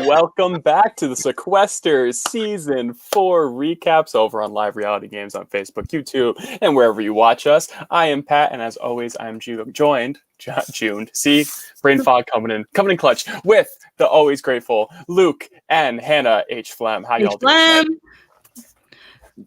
Welcome back to the Sequester Season 4 recaps over on Live Reality Games on Facebook, YouTube, and wherever you watch us. I am Pat, and as always, I'm joined. See, brain fog coming in clutch with the always grateful Luke and Hannah H. Flem. How y'all doing?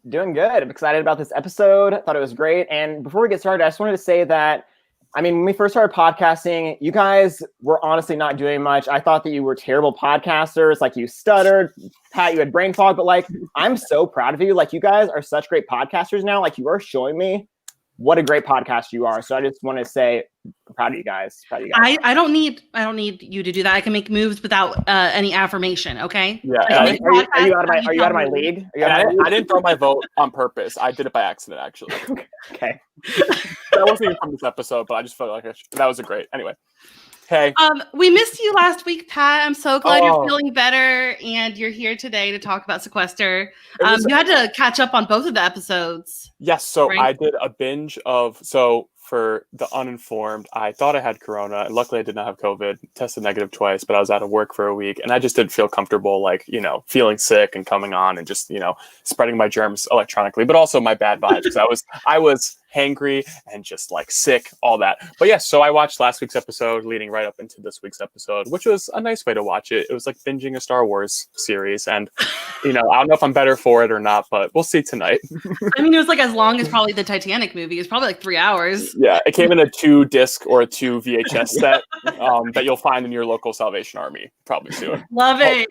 Doing good. I'm excited about this episode. I thought it was great. And before we get started, I just wanted to say that, when we first started podcasting, you guys were honestly not doing much. I thought that you were terrible podcasters. Like, you stuttered. Pat, you had brain fog. But, I'm so proud of you. You guys are such great podcasters now. You are showing me what a great podcast you are. So I just want to say, I'm proud of you guys. I don't need you to do that. I can make moves without any affirmation. Okay. Yeah. Are you out of my league? I didn't throw my vote on purpose. I did it by accident, actually. Okay. That wasn't even from this episode, but I just felt like that was a great. Anyway. Hey. We missed you last week, Pat. I'm so glad you're feeling better and you're here today to talk about Sequester. You had to catch up on both of the episodes. Yes, so right? I did a binge of for the uninformed, I thought I had corona. Luckily, I did not have COVID. Tested negative twice, but I was out of work for a week, and I just didn't feel comfortable, feeling sick and coming on and just, spreading my germs electronically, but also my bad vibes. Because I was hangry and just sick, all that. But yes, so I watched last week's episode leading right up into this week's episode, which was a nice way to watch it. It was like binging a Star Wars series, and I don't know if I'm better for it or not, but we'll see tonight. It was as long as probably the Titanic movie. It's probably 3 hours. Yeah, it came in a 2-disc or a 2 VHS set that you'll find in your local Salvation Army probably soon. Love it.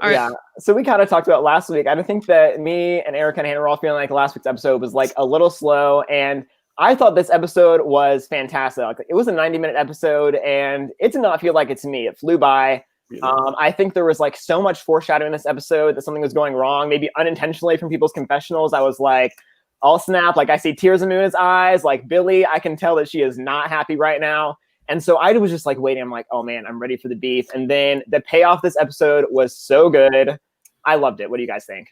All right. Yeah, so we kind of talked about last week. I think that me and Erica and Hannah were all feeling like last week's episode was a little slow, and I thought this episode was fantastic. It was a 90-minute episode, and it did not feel like it to me. It flew by. I think there was so much foreshadowing in this episode that something was going wrong, maybe unintentionally from people's confessionals. I was like, I'll snap. I see tears in Muna's eyes. Billy, I can tell that she is not happy right now. And so I was just waiting. I'm like, oh man, I'm ready for the beef. And then the payoff this episode was so good. I loved it. What do you guys think?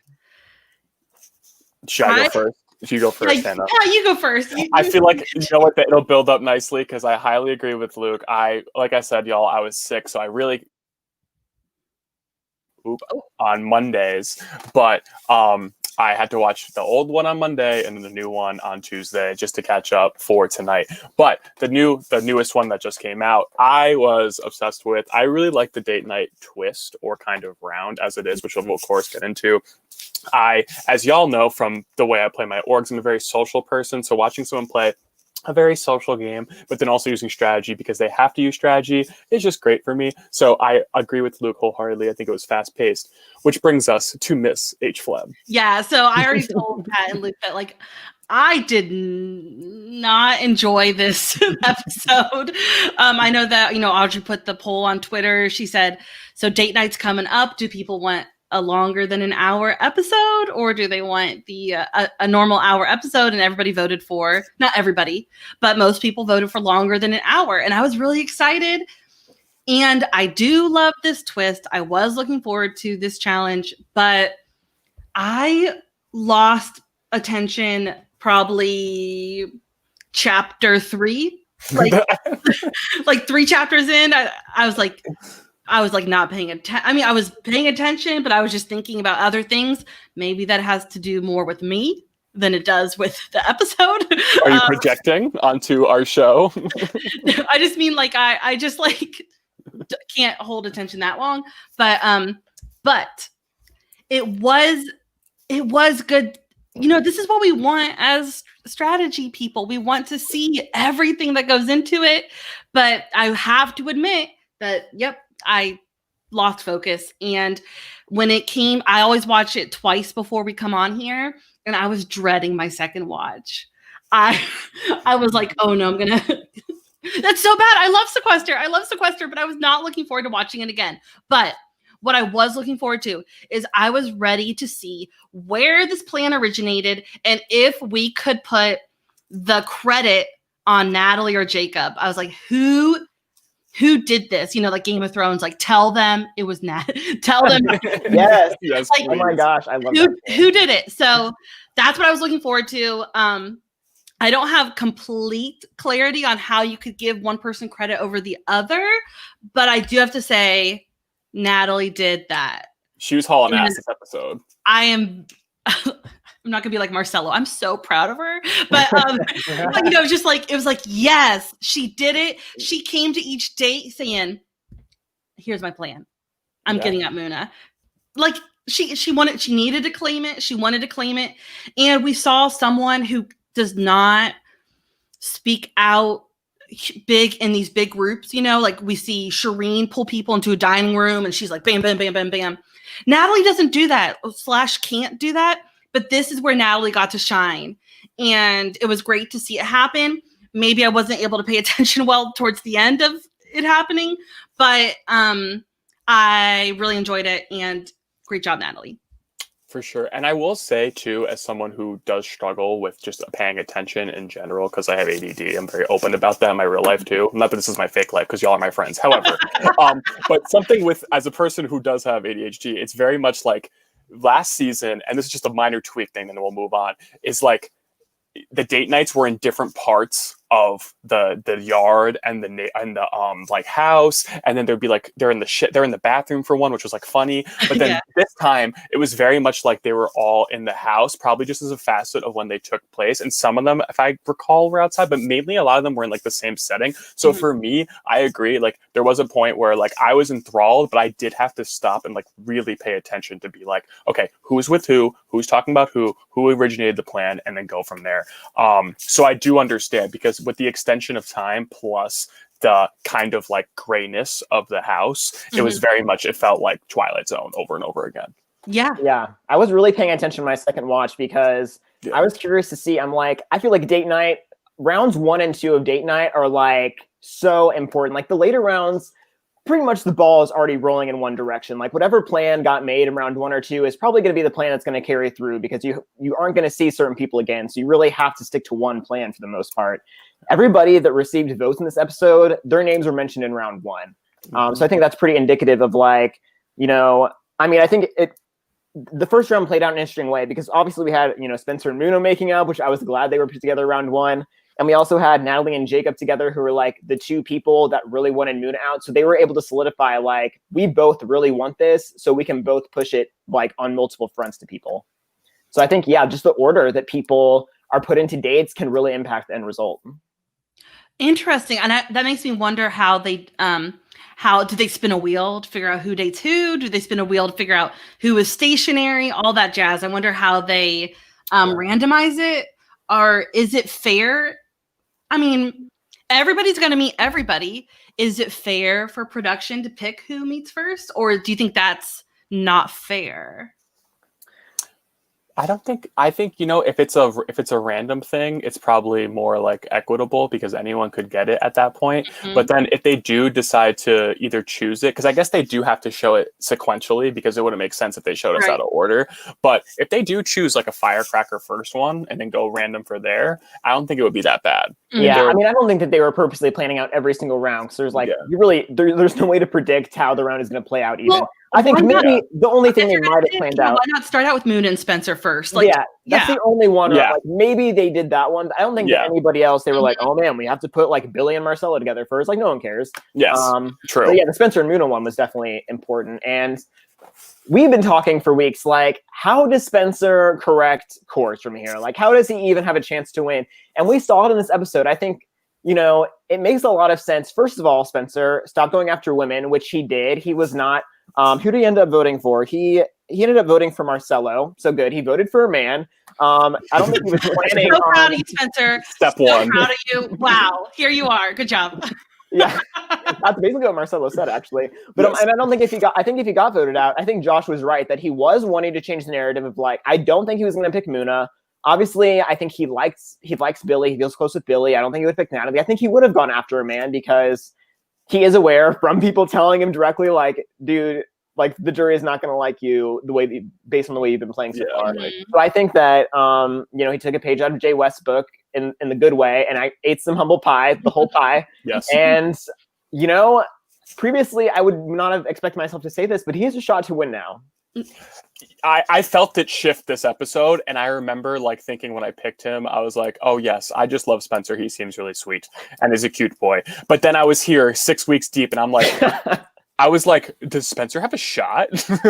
Should I go first? If you go first, Hannah. Yeah, you go first. I feel like, it'll build up nicely because I highly agree with Luke. Like I said, y'all, I was sick. So I really on Mondays, but I had to watch the old one on Monday and then the new one on Tuesday just to catch up for tonight. But the newest one that just came out, I was obsessed with. I really like the date night twist, or kind of round as it is, which we'll of course get into. As y'all know from the way I play my orgs, I'm a very social person. So watching someone play a very social game, but then also using strategy because they have to use strategy is just great for me. So I agree with Luke wholeheartedly. I think it was fast paced, which brings us to Miss H. Flem. Yeah. So I already told Pat and Luke that I did not enjoy this episode. I know that, Audrey put the poll on Twitter. She said, so date night's coming up. Do people want a longer than an hour episode, or do they want the a normal hour episode? And everybody voted for, not everybody, but most people voted for longer than an hour. And I was really excited. And I do love this twist. I was looking forward to this challenge, but I lost attention probably chapter 3, 3 chapters in. I was not paying attention. I was paying attention, but I was just thinking about other things. Maybe that has to do more with me than it does with the episode. Are you projecting onto our show? I just mean I just can't hold attention that long. But it was good. This is what we want as strategy people. We want to see everything that goes into it. But I have to admit that, I lost focus. And when it came, I always watch it twice before we come on here. And I was dreading my second watch. I was like, oh no, I'm going to, that's so bad. I love Sequester, but I was not looking forward to watching it again. But what I was looking forward to is I was ready to see where this plan originated and if we could put the credit on Natalie or Jacob. I was like, who did this? Game of Thrones, tell them it was Nat. Tell them. Yes. Oh my gosh. I love that. Who did it? So that's what I was looking forward to. I don't have complete clarity on how you could give one person credit over the other, but I do have to say Natalie did that. She was hauling ass this episode. I am I'm not gonna be like Marcelo. I'm so proud of her. But you know, just like it was like, yes, she did it. She came to each date saying, here's my plan. I'm getting at Muna. Like she wanted, she needed to claim it. She wanted to claim it. And we saw someone who does not speak out big in these big groups, you know, like we see Shireen pull people into a dining room and she's like, bam, bam, bam, bam, bam. Natalie doesn't do that / can't do that. But this is where Natalie got to shine. And it was great to see it happen. Maybe I wasn't able to pay attention well towards the end of it happening, but I really enjoyed it. And great job, Natalie. For sure. And I will say, too, as someone who does struggle with just paying attention in general, because I have ADD, I'm very open about that in my real life, too. Not that this is my fake life, because y'all are my friends. However, but something with, as a person who does have ADHD, it's very much like last season, and this is just a minor tweak thing, then we'll move on, is like the date nights were in different parts of the yard and the like house, and then there'd be like they're in the bathroom for one, which was like funny, but then this time it was very much like they were all in the house, probably just as a facet of when they took place, and some of them, if I recall, were outside, but mainly a lot of them were in like the same setting. So for me, I agree, like there was a point where like I was enthralled, but I did have to stop and like really pay attention to be like, okay, who's with who's talking about who originated the plan, and then go from there. So I do understand, because with the extension of time plus the kind of like grayness of the house, it was very much, it felt like Twilight Zone over and over again. Yeah. I was really paying attention to my second watch because I was curious to see, I'm like, I feel like date night, rounds 1 and 2 of date night are like so important. Like the later rounds, pretty much the ball is already rolling in one direction. Like whatever plan got made in round 1 or 2 is probably going to be the plan that's going to carry through, because you aren't going to see certain people again. So you really have to stick to one plan for the most part. Everybody that received votes in this episode, their names were mentioned in round 1. So I think that's pretty indicative of like, you know, I mean, I think the first round played out in an interesting way, because obviously we had, you know, Spencer and Muno making up, which I was glad they were put together round 1. And we also had Natalie and Jacob together, who were like the two people that really wanted Muna out. So they were able to solidify, like, we both really want this, so we can both push it like on multiple fronts to people. So I think, just the order that people are put into dates can really impact the end result. Interesting. And that makes me wonder how they, how do they spin a wheel to figure out who dates who? Do they spin a wheel to figure out who is stationary? All that jazz. I wonder how they randomize it. Or is it fair? I mean, everybody's going to meet everybody. Is it fair for production to pick who meets first? Or do you think that's not fair? I think, you know, if it's a random thing, it's probably more like equitable, because anyone could get it at that point. But then if they do decide to either choose it, because I guess they do have to show it sequentially, because it wouldn't make sense if they showed us out of order. But if they do choose like a firecracker first one and then go random for there, I don't think it would be that bad. Yeah, I mean, I don't think that they were purposely planning out every single round. So there's like, there's no way to predict how the round is going to play out even. Well, I think maybe the only thing they might have planned out. Why not start out with Moon and Spencer first? Like, that's the only one. Where, like, maybe they did that one. I don't think that anybody else, they were like, oh man, we have to put like Billy and Marcella together first. Like, no one cares. Yes, true. But yeah, the Spencer and Muna one was definitely important. And we've been talking for weeks, like, how does Spencer correct course from here? Like, how does he even have a chance to win? And we saw it in this episode. I think, you know, it makes a lot of sense. First of all, Spencer stopped going after women, which he did. He was not. Who did he end up voting for? He ended up voting for Marcelo. So good. He voted for a man. I don't think he was planning. So proud of you, Spencer. Step one. Proud of you. Wow. Here you are. Good job. Yeah, that's basically what Marcelo said, actually. But and I don't think if he got voted out, I think Josh was right that he was wanting to change the narrative of like, I don't think he was going to pick Muna. Obviously, I think he likes Billy. He feels close with Billy. I don't think he would pick Natalie. I think he would have gone after a man, because he is aware from people telling him directly, like, dude, like, the jury is not going to like you based on the way you've been playing so far. So I think that, you know, he took a page out of Jay West's book in the good way, and I ate some humble pie, the whole pie. Yes. And, you know, previously I would not have expected myself to say this, but he has a shot to win now. I felt it shift this episode, and I remember like thinking when I picked him, I was like, oh yes, I just love Spencer. He seems really sweet and is a cute boy. But then I was here 6 weeks deep, and I'm like, I was like, does Spencer have a shot?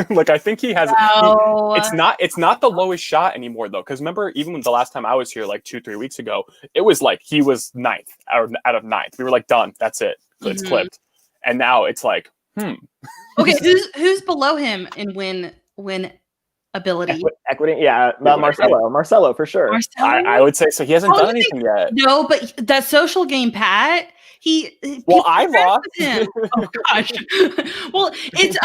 Like, I think he has. No. It's not the lowest shot anymore though, because remember, even when the last time I was here, like 2-3 weeks ago, it was like he was ninth out of ninth. We were like, done. That's it. It's clipped. And now it's like, Okay, who's below him in win ability? Equity, yeah, Marcelo for sure. Marcelo? I would say so. He hasn't done anything yet. No, but that social game, Pat. I lost. With him. Oh gosh. Well, it's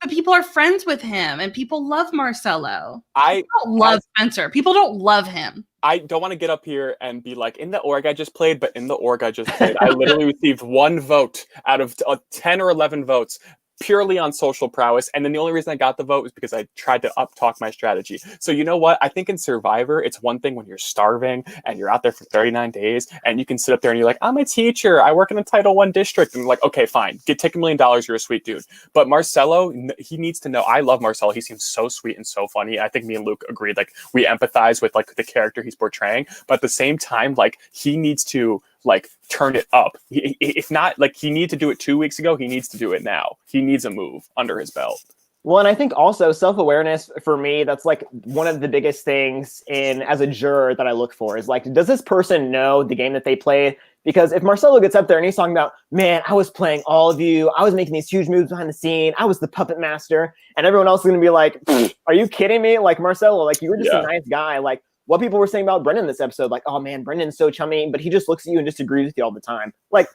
but people are friends with him, and people love Marcelo. People don't love Spencer. People don't love him. I don't want to get up here and be like, in the org I just played, but in the org I just played, I literally received 1 vote out of 10 or 11 votes purely on social prowess. And then the only reason I got the vote was because I tried to up-talk my strategy. So you know what? I think in Survivor, it's one thing when you're starving and you're out there for 39 days and you can sit up there and you're like, I'm a teacher. I work in a Title I district. And like, okay, fine. Take $1 million. You're a sweet dude. But Marcelo, he needs to know. I love Marcelo. He seems so sweet and so funny. I think me and Luke agreed. Like, we empathize with like the character he's portraying. But at the same time, like, he needs to like turn it up. If not, like, he needed to do it 2 weeks ago, he needs to do it now. He needs a move under his belt. Well, and I think also self-awareness for me, that's like one of the biggest things as a juror that I look for is like, does this person know the game that they played? Because if Marcelo gets up there and he's talking about, man, I was playing all of you, I was making these huge moves behind the scene, I was the puppet master, and everyone else is going to be like, are you kidding me? Like, Marcelo, like, you were just a nice guy. Like, what people were saying about Brendan this episode, like, oh man, Brendan's so chummy, but he just looks at you and just agrees with you all the time. Like,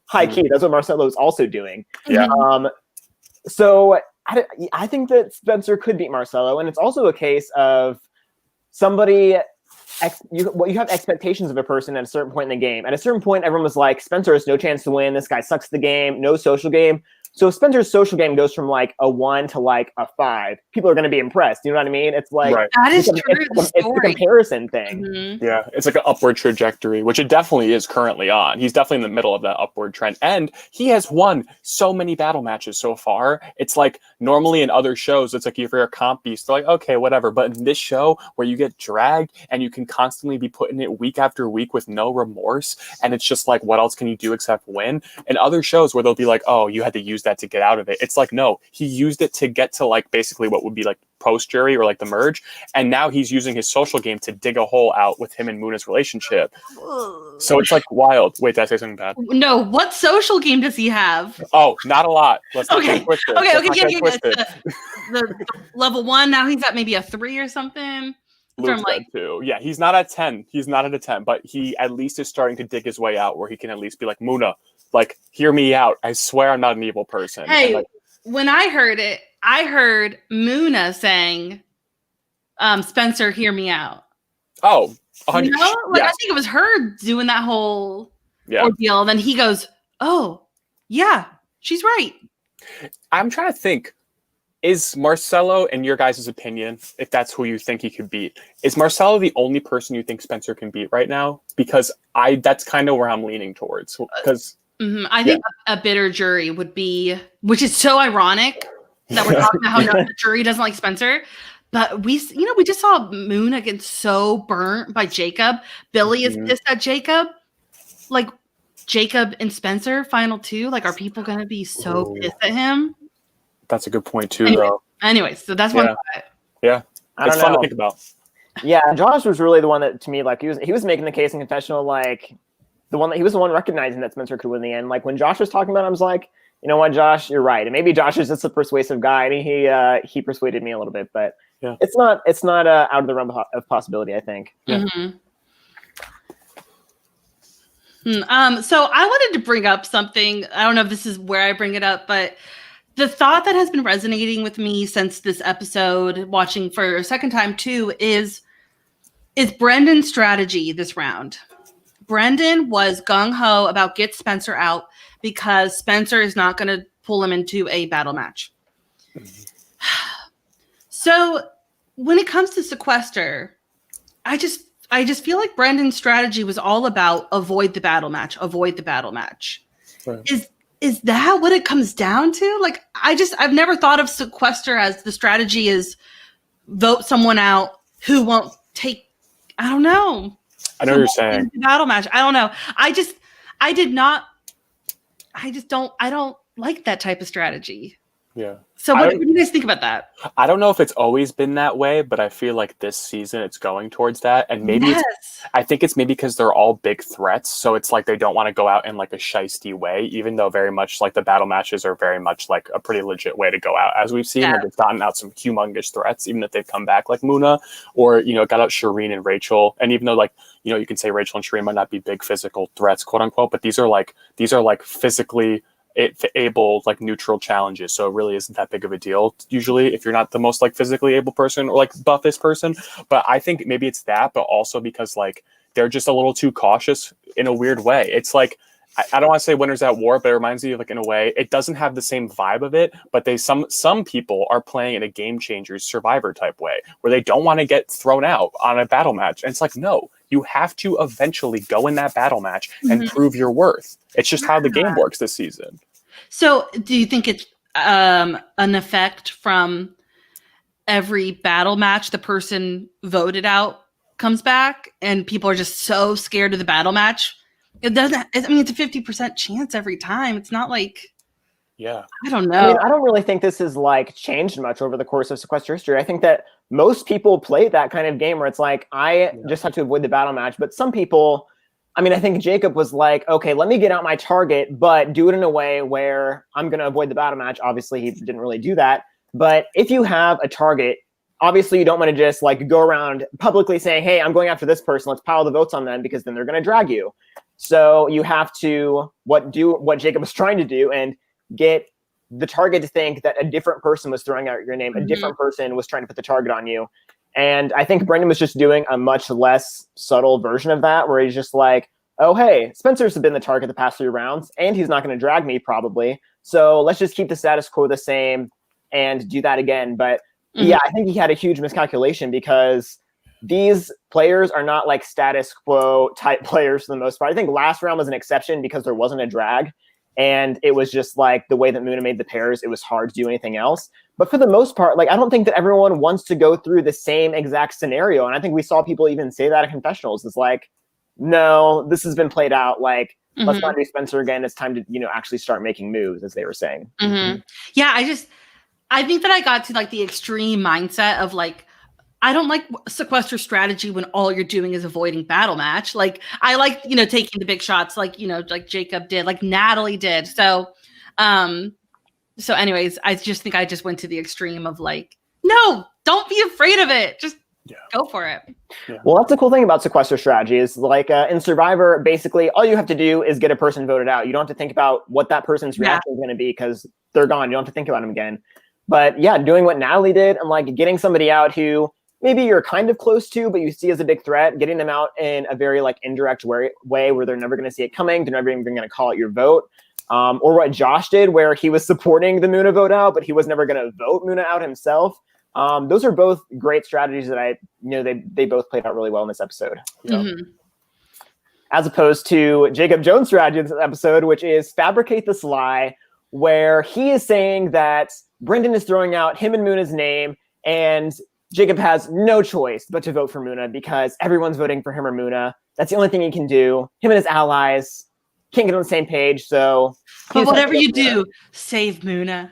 high key, that's what Marcelo is also doing. Yeah. So I think that Spencer could beat Marcelo, and it's also a case of somebody. You have expectations of a person at a certain point in the game. At a certain point, everyone was like, Spencer has no chance to win. This guy sucks at the game. No social game. So if Spencer's social game goes from like a 1 to like a 5, people are going to be impressed. You know what I mean? It's like, that is true. It's the comparison thing. Mm-hmm. Yeah, it's like an upward trajectory, which it definitely is currently on. He's definitely in the middle of that upward trend. And he has won so many battle matches so far. It's like normally in other shows, it's like if you're a comp beast, they're like, okay, whatever. But in this show where you get dragged and you can constantly be put in it week after week with no remorse, and it's just like, what else can you do except win? And other shows where they'll be like, oh, you had to use that to get out of it. It's like, no, he used it to get to like basically what would be like post jury or like the merge, and now he's using his social game to dig a hole out with him and Muna's relationship. So it's like wild. Wait, did I say something bad? No, what social game does he have? Oh, not a lot. Let's not Okay. get twisted. Okay, Let's not get yeah. twisted. The level 1, now he's at maybe a 3 or something. Luke's dead too. Yeah, he's not at 10. He's not at a 10, but he at least is starting to dig his way out where he can at least be like, Muna, like, hear me out. I swear I'm not an evil person. Hey, like, when I heard it, I heard Muna saying, Spencer, hear me out. Oh, You know? Like, yes. I think it was her doing that whole Yeah. ordeal. Then he goes, oh, yeah, she's right. I'm trying to think. Is Marcelo, in your guys' opinion, if that's who you think he could beat, is Marcelo the only person you think Spencer can beat right now? Because that's kind of where I'm leaning towards. Because I think a bitter jury would be, which is so ironic that we're talking about how the jury doesn't like Spencer. But we just saw Muna get so burnt by Jacob. Billy is pissed at Jacob. Like, Jacob and Spencer, final 2. Like, are people going to be so pissed at him? That's a good point too, though. Anyways, so that's one thought. Yeah, it's fun to think about. Yeah, Josh was really the one that, to me, like, he was making the case in confessional, like, he was the one recognizing that Spencer could win in the end. Like, when Josh was talking about it, I was like, you know what, Josh, you're right. And maybe Josh is just a persuasive guy, and he persuaded me a little bit, but it's not out of the realm of possibility, I think. Yeah. So I wanted to bring up something. I don't know if this is where I bring it up, but the thought that has been resonating with me since this episode, watching for a second time too, is Brendan's strategy this round. Brendan was gung-ho about get Spencer out because Spencer is not going to pull him into a battle match. So when it comes to Sequester, I just feel like Brendan's strategy was all about avoid the battle match. Right. is that what it comes down to? Like, I've never thought of Sequester as the strategy is vote someone out who won't take, I don't know. I know what you're saying. Battle match. I don't know. I don't like that type of strategy. Yeah. So what do you guys think about that? I don't know if it's always been that way, but I feel like this season it's going towards that. And maybe I think it's maybe because they're all big threats. So it's like they don't want to go out in like a shisty way, even though very much like the battle matches are very much like a pretty legit way to go out. As we've seen, like, they've gotten out some humongous threats, even if they've come back like Muna, or, got out Shireen and Rachel. And even though like, you can say Rachel and Shireen might not be big physical threats, quote unquote, but these are like physically able like neutral challenges, so it really isn't that big of a deal usually if you're not the most like physically able person or like buffest person. But I think maybe it's that, but also because like they're just a little too cautious in a weird way. It's like I don't want to say Winners at War, but it reminds me of like in a way it doesn't have the same vibe of it, but some people are playing in a Game Changers Survivor type way where they don't want to get thrown out on a battle match, and it's like, no, you have to eventually go in that battle match and prove your worth. It's just how the game works this season. So do you think it's an effect from every battle match the person voted out comes back and people are just so scared of the battle match? It's a 50% chance every time. It's not like, I don't know. I don't really think this has like changed much over the course of Sequester history. I think that most people play that kind of game where it's like, I just have to avoid the battle match. But some people, I think Jacob was like, okay, let me get out my target, but do it in a way where I'm going to avoid the battle match. Obviously, he didn't really do that. But if you have a target, obviously you don't want to just like go around publicly saying, hey, I'm going after this person. Let's pile the votes on them, because then they're going to drag you. So you have to do what Jacob was trying to do and get the target to think that a different person was throwing out your name. A different person was trying to put the target on you. And I think Brendan was just doing a much less subtle version of that, where he's just like, oh, hey, Spencer's been the target the past 3 rounds, and he's not going to drag me probably. So let's just keep the status quo the same and do that again. But yeah, I think he had a huge miscalculation, because these players are not like status quo type players for the most part. I think last round was an exception because there wasn't a drag. And it was just like the way that Muna made the pairs, it was hard to do anything else. But for the most part, like, I don't think that everyone wants to go through the same exact scenario. And I think we saw people even say that at confessionals. It's like, no, this has been played out. Like, let's not do Spencer again. It's time to, actually start making moves, as they were saying. Yeah, I think that I got to like the extreme mindset of like, I don't like Sequester strategy when all you're doing is avoiding battle match. Like, I like, taking the big shots, like, like Jacob did, like Natalie did. So anyways, I just think I just went to the extreme of like, no, don't be afraid of it. Just go for it. Yeah. Well, that's the cool thing about Sequester strategy is like in Survivor, basically all you have to do is get a person voted out. You don't have to think about what that person's reaction is going to be, because they're gone. You don't have to think about them again. But yeah, doing what Natalie did and like getting somebody out who maybe you're kind of close to, but you see as a big threat, getting them out in a very like indirect way where they're never going to see it coming. They're never even going to call it your vote. Or what Josh did, where he was supporting the Muna vote out, but he was never going to vote Muna out himself. Those are both great strategies that they both played out really well in this episode. As opposed to Jacob Jones' strategy in this episode, which is fabricate this lie, where he is saying that Brendan is throwing out him and Muna's name, and Jacob has no choice but to vote for Muna because everyone's voting for him or Muna. That's the only thing he can do. Him and his allies can't get on the same page. So, but whatever you do, save Muna.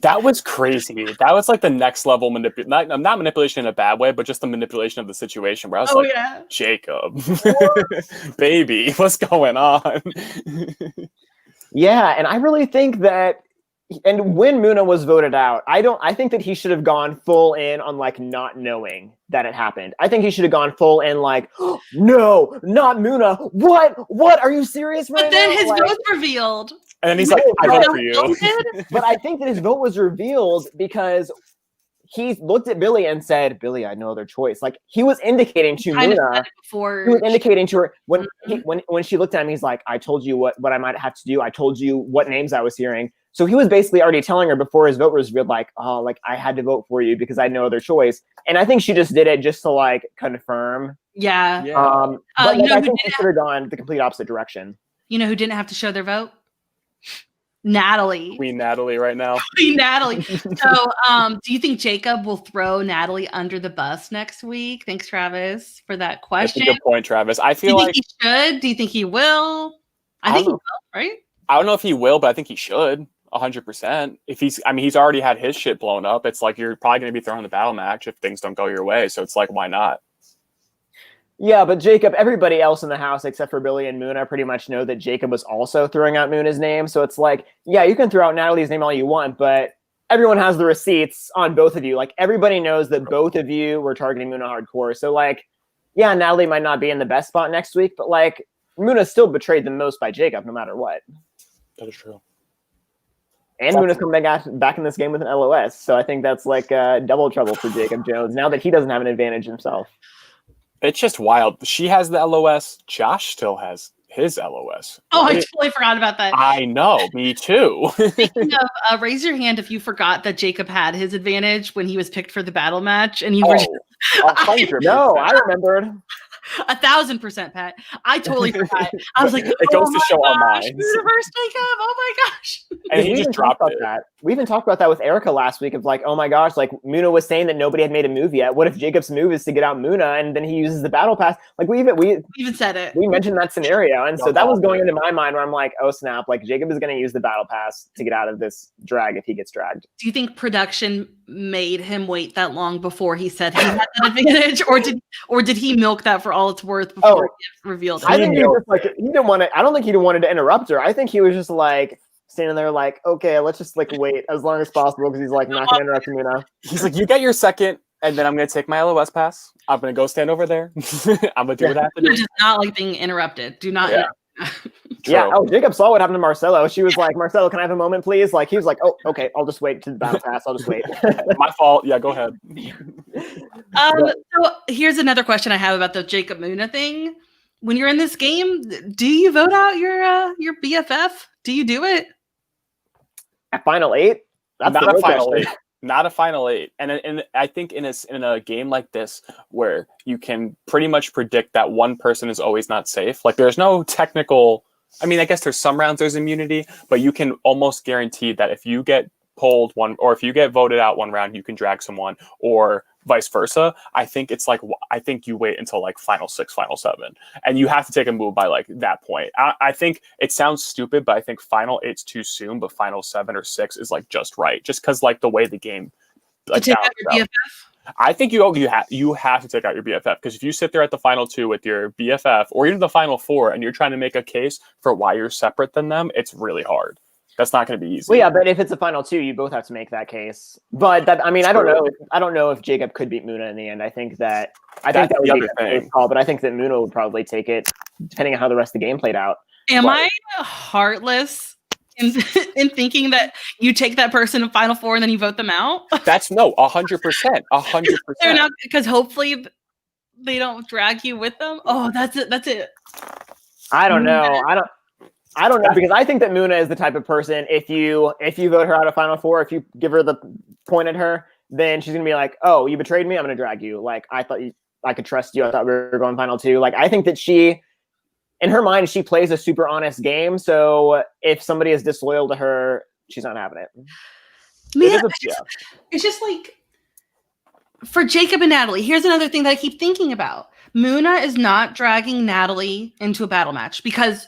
That was crazy. That was like the next level not manipulation in a bad way, but just the manipulation of the situation where I was Jacob, baby, what's going on? Yeah, and I really think that, and when Muna was voted out, I think that he should have gone full in on like not knowing that it happened. I think he should have gone full in like, oh, no, not Muna. What? Are you serious right now? But then his like, vote's revealed. And then he's like, I vote for you. But I think that his vote was revealed because he looked at Billy and said, Billy, I had no other choice. Like, he was indicating to Muna, he was indicating to her when when she looked at him, he's like, I told you what I might have to do. I told you what names I was hearing. So he was basically already telling her before his vote was revealed, like, oh, like I had to vote for you because I had no other choice. And I think she just did it just to like confirm. Yeah. But like, I think she should have gone the complete opposite direction. You know who didn't have to show their vote? Natalie. Queen Natalie right now. Queen Natalie. So, do you think Jacob will throw Natalie under the bus next week? Thanks, Travis, for that question. That's a good point, Travis. I Do feel you like think he should? Do you think he will? I think he will, right? I don't know if he will, but I think he should. 100%. If he's already had his shit blown up. It's like you're probably going to be throwing the battle match if things don't go your way. So it's like, why not? Yeah, but Jacob, everybody else in the house except for Billy and Muna pretty much know that Jacob was also throwing out Muna's name. So it's like, yeah, you can throw out Natalie's name all you want, but everyone has the receipts on both of you. Like, everybody knows that both of you were targeting Muna hardcore. So, like, yeah, Natalie might not be in the best spot next week, but, like, Muna still betrayed the most by Jacob no matter what. That is true. And Muna's coming back in this game with an LOS. So I think that's, like, double trouble for Jacob Jones now that he doesn't have an advantage himself. It's just wild. She has the LOS. Josh still has his LOS. Oh, I totally forgot about that. I know. Me too. Speaking of, raise your hand if you forgot that Jacob had his advantage when he was picked for the battle match, and you were. 100%. No, I remembered. 1,000%, Pat. I totally forgot. I was like, it goes to show our minds. Universe Jacob. Oh my gosh. And he just dropped it. That. We even talked about that with Erica last week of like, oh my gosh, like Muna was saying that nobody had made a move yet. What if Jacob's move is to get out Muna and then he uses the battle pass? Like we even said it. We mentioned that scenario. And so that was going into my mind where I'm like, oh snap, like Jacob is going to use the battle pass to get out of this drag if he gets dragged. Do you think production made him wait that long before he said he had that advantage? Or did he milk that for all it's worth before he revealed it? I think he was like, he didn't want to, I don't think he wanted to interrupt her. I think he was just like, standing there like, okay, let's just like wait as long as possible because he's like not gonna interrupt me now. He's like, you get your second, and then I'm gonna take my LOS pass. I'm gonna go stand over there. I'm gonna do what I have to do. Just not like being interrupted. Do not. Yeah. Oh, Jacob saw what happened to Marcelo. She was like, Marcelo, can I have a moment, please? Like he was like, oh, okay, I'll just wait to the battle pass. I'll just wait. My fault. Yeah, go ahead. So here's another question I have about the Jacob Muna thing. When you're in this game, do you vote out your BFF? Do you do it? At Final 8? That's not a Final 8. Not a Final 8. And I think in a game like this where you can pretty much predict that one person is always not safe, like there's no technical, I mean, I guess there's some rounds there's immunity, but you can almost guarantee that if you get pulled one, or if you get voted out one round, you can drag someone, or vice versa. I think it's like, I think you wait until like Final 6, Final 7, and you have to take a move by like that point. I think it sounds stupid, but I think Final 8's too soon, but Final 7 or 6 is like just right, just because like the way the game like take out your BFF? I think you have to take out your BFF, because if you sit there at the Final 2 with your BFF or even the Final 4 and you're trying to make a case for why you're separate than them, it's really hard. That's not going to be easy. Well, yeah, but if it's a Final 2, you both have to make that case. But that, I mean, I don't know. I don't know if Jacob could beat Muna in the end. I think that would be a close call, but I think that Muna would probably take it, depending on how the rest of the game played out. Am I heartless in thinking that you take that person in Final 4 and then you vote them out? That's 100%. 100%. They're not, because hopefully they don't drag you with them. Oh, that's it. That's it. I don't know. I don't know, because I think that Muna is the type of person, if you vote her out of Final 4, if you give her the point at her, then she's going to be like, oh, you betrayed me, I'm going to drag you. Like, I thought I could trust you. I thought we were going Final 2. Like, I think that she, in her mind, she plays a super honest game. So if somebody is disloyal to her, she's not having it. Man, it's just like, for Jacob and Natalie, here's another thing that I keep thinking about. Muna is not dragging Natalie into a battle match because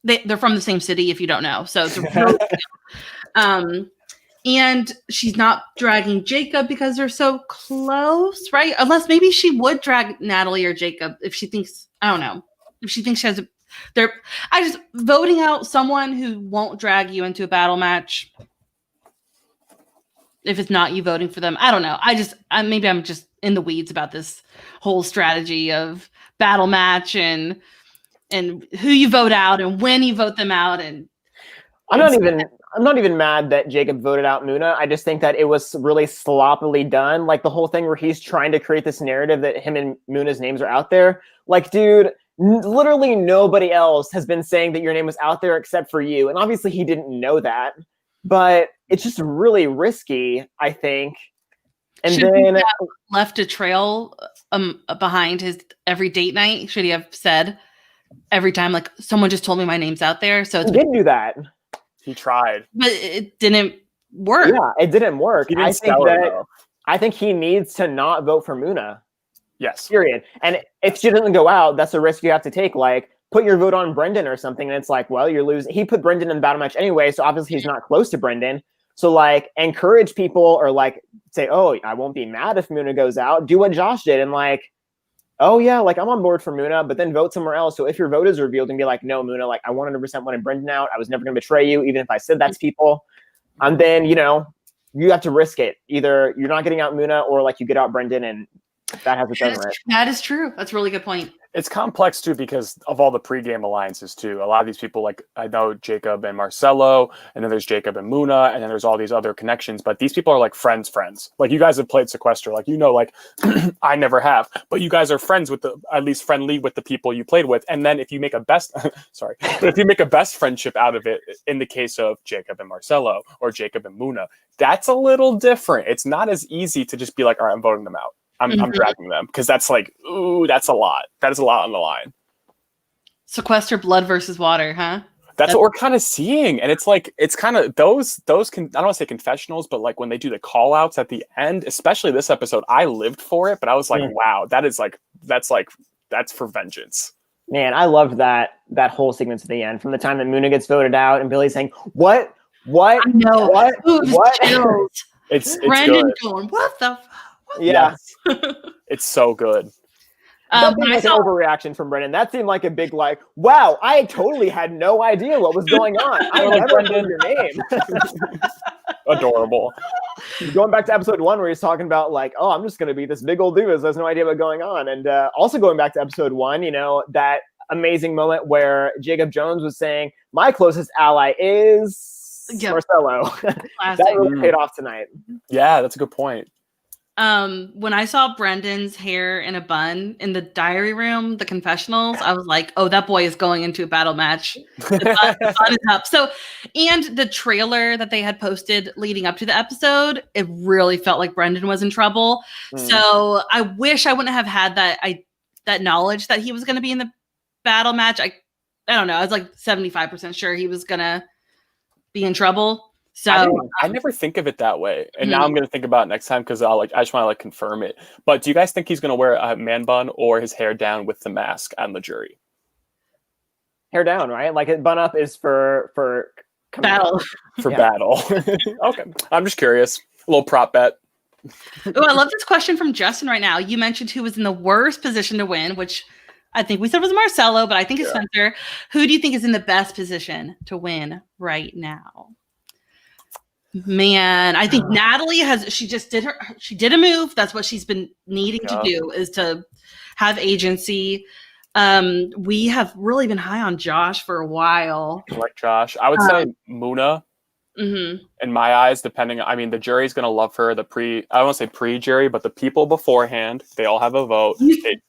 they're from the same city, if you don't know. So it's a real deal. And she's not dragging Jacob because they're so close, right? Unless maybe she would drag Natalie or Jacob if she thinks, I don't know, if she thinks she has voting out someone who won't drag you into a battle match. If it's not you voting for them, I don't know. Maybe I'm just in the weeds about this whole strategy of battle match and who you vote out and when you vote them out. And I'm not even mad that Jacob voted out Muna. I just think that it was really sloppily done. Like the whole thing where he's trying to create this narrative that him and Muna's names are out there. Like, dude, literally nobody else has been saying that your name was out there except for you. And obviously he didn't know that, but it's just really risky, I think. And should then he have left a trail behind his every date night? Should he have said every time, like, someone just told me my name's out there? So he did do that. He tried. But it didn't work. Yeah, it didn't work. He didn't sell it, though. I think he needs to not vote for Muna. Yes. Period. And if she doesn't go out, that's a risk you have to take. Like, put your vote on Brendan or something, and it's like, well, you're losing. He put Brendan in the battle match anyway, so obviously he's not close to Brendan. So, like, encourage people or, like, say, oh, I won't be mad if Muna goes out. Do what Josh did and, like, oh, yeah, like, I'm on board for Muna, but then vote somewhere else. So if your vote is revealed and be like, no, Muna, like, I 100% wanted Brendan out. I was never going to betray you, even if I said that to people. And then, you know, you have to risk it. Either you're not getting out Muna or, like, you get out Brendan, and that has its own risk. That is true. That's a really good point. It's complex too because of all the pregame alliances too. A lot of these people, like I know Jacob and Marcelo, and then there's Jacob and Muna, and then there's all these other connections. But these people are like friends. Like you guys have played Sequester, like you know, like I never have, but you guys are friends with at least friendly with the people you played with. And then if you make a best, but if you make a best friendship out of it, in the case of Jacob and Marcelo or Jacob and Muna, that's a little different. It's not as easy to just be like, all right, I'm voting them out. I'm dragging them because that's like, ooh, that's a lot. That is a lot on the line. Sequester, blood versus water, huh? That's what we're kind of seeing. And it's like, it's kind of those I don't want to say confessionals, but like when they do the call outs at the end, especially this episode, I lived for it, but I was like, wow, that's for vengeance. Man, I loved that whole segment at the end from the time that Muna gets voted out and Billy saying, what? I know. What? It's Brendan good. going, what the Yeah. It's so good. That seemed like an overreaction from Brendan. That seemed like a big, like, wow, I totally had no idea what was going on. I never heard your name. Adorable. Going back to episode 1 where he's talking about, like, oh, I'm just going to be this big old dude who has no idea what's going on. And also going back to episode 1, you know, that amazing moment where Jacob Jones was saying, my closest ally is Marcelo. That really paid off tonight. Yeah, that's a good point. When I saw Brendan's hair in a bun in the diary room, the confessionals, I was like, oh, that boy is going into a battle match. The bun is up. So, and the trailer that they had posted leading up to the episode, it really felt like Brendan was in trouble. So I wish I wouldn't have had that knowledge that he was going to be in the battle match. I don't know. I was like 75% sure he was going to be in trouble. So I never think of it that way, and now I'm going to think about it next time because I just want to confirm it. But do you guys think he's going to wear a man bun or his hair down with the mask on the jury? Hair down, right? Like it bun up is for battle. Battle. Okay, I'm just curious. A little prop bet. Oh, I love this question from Justin right now. You mentioned who was in the worst position to win, which I think we said was Marcelo, but I think it's Spencer. Who do you think is in the best position to win right now? Man, I think Natalie she did a move. That's what she's been needing to do, is to have agency. We have really been high on Josh for a while. I like Josh. I would say Muna. In my eyes, the jury's going to love her. I don't want to say pre-jury, but the people beforehand, they all have a vote. Do you think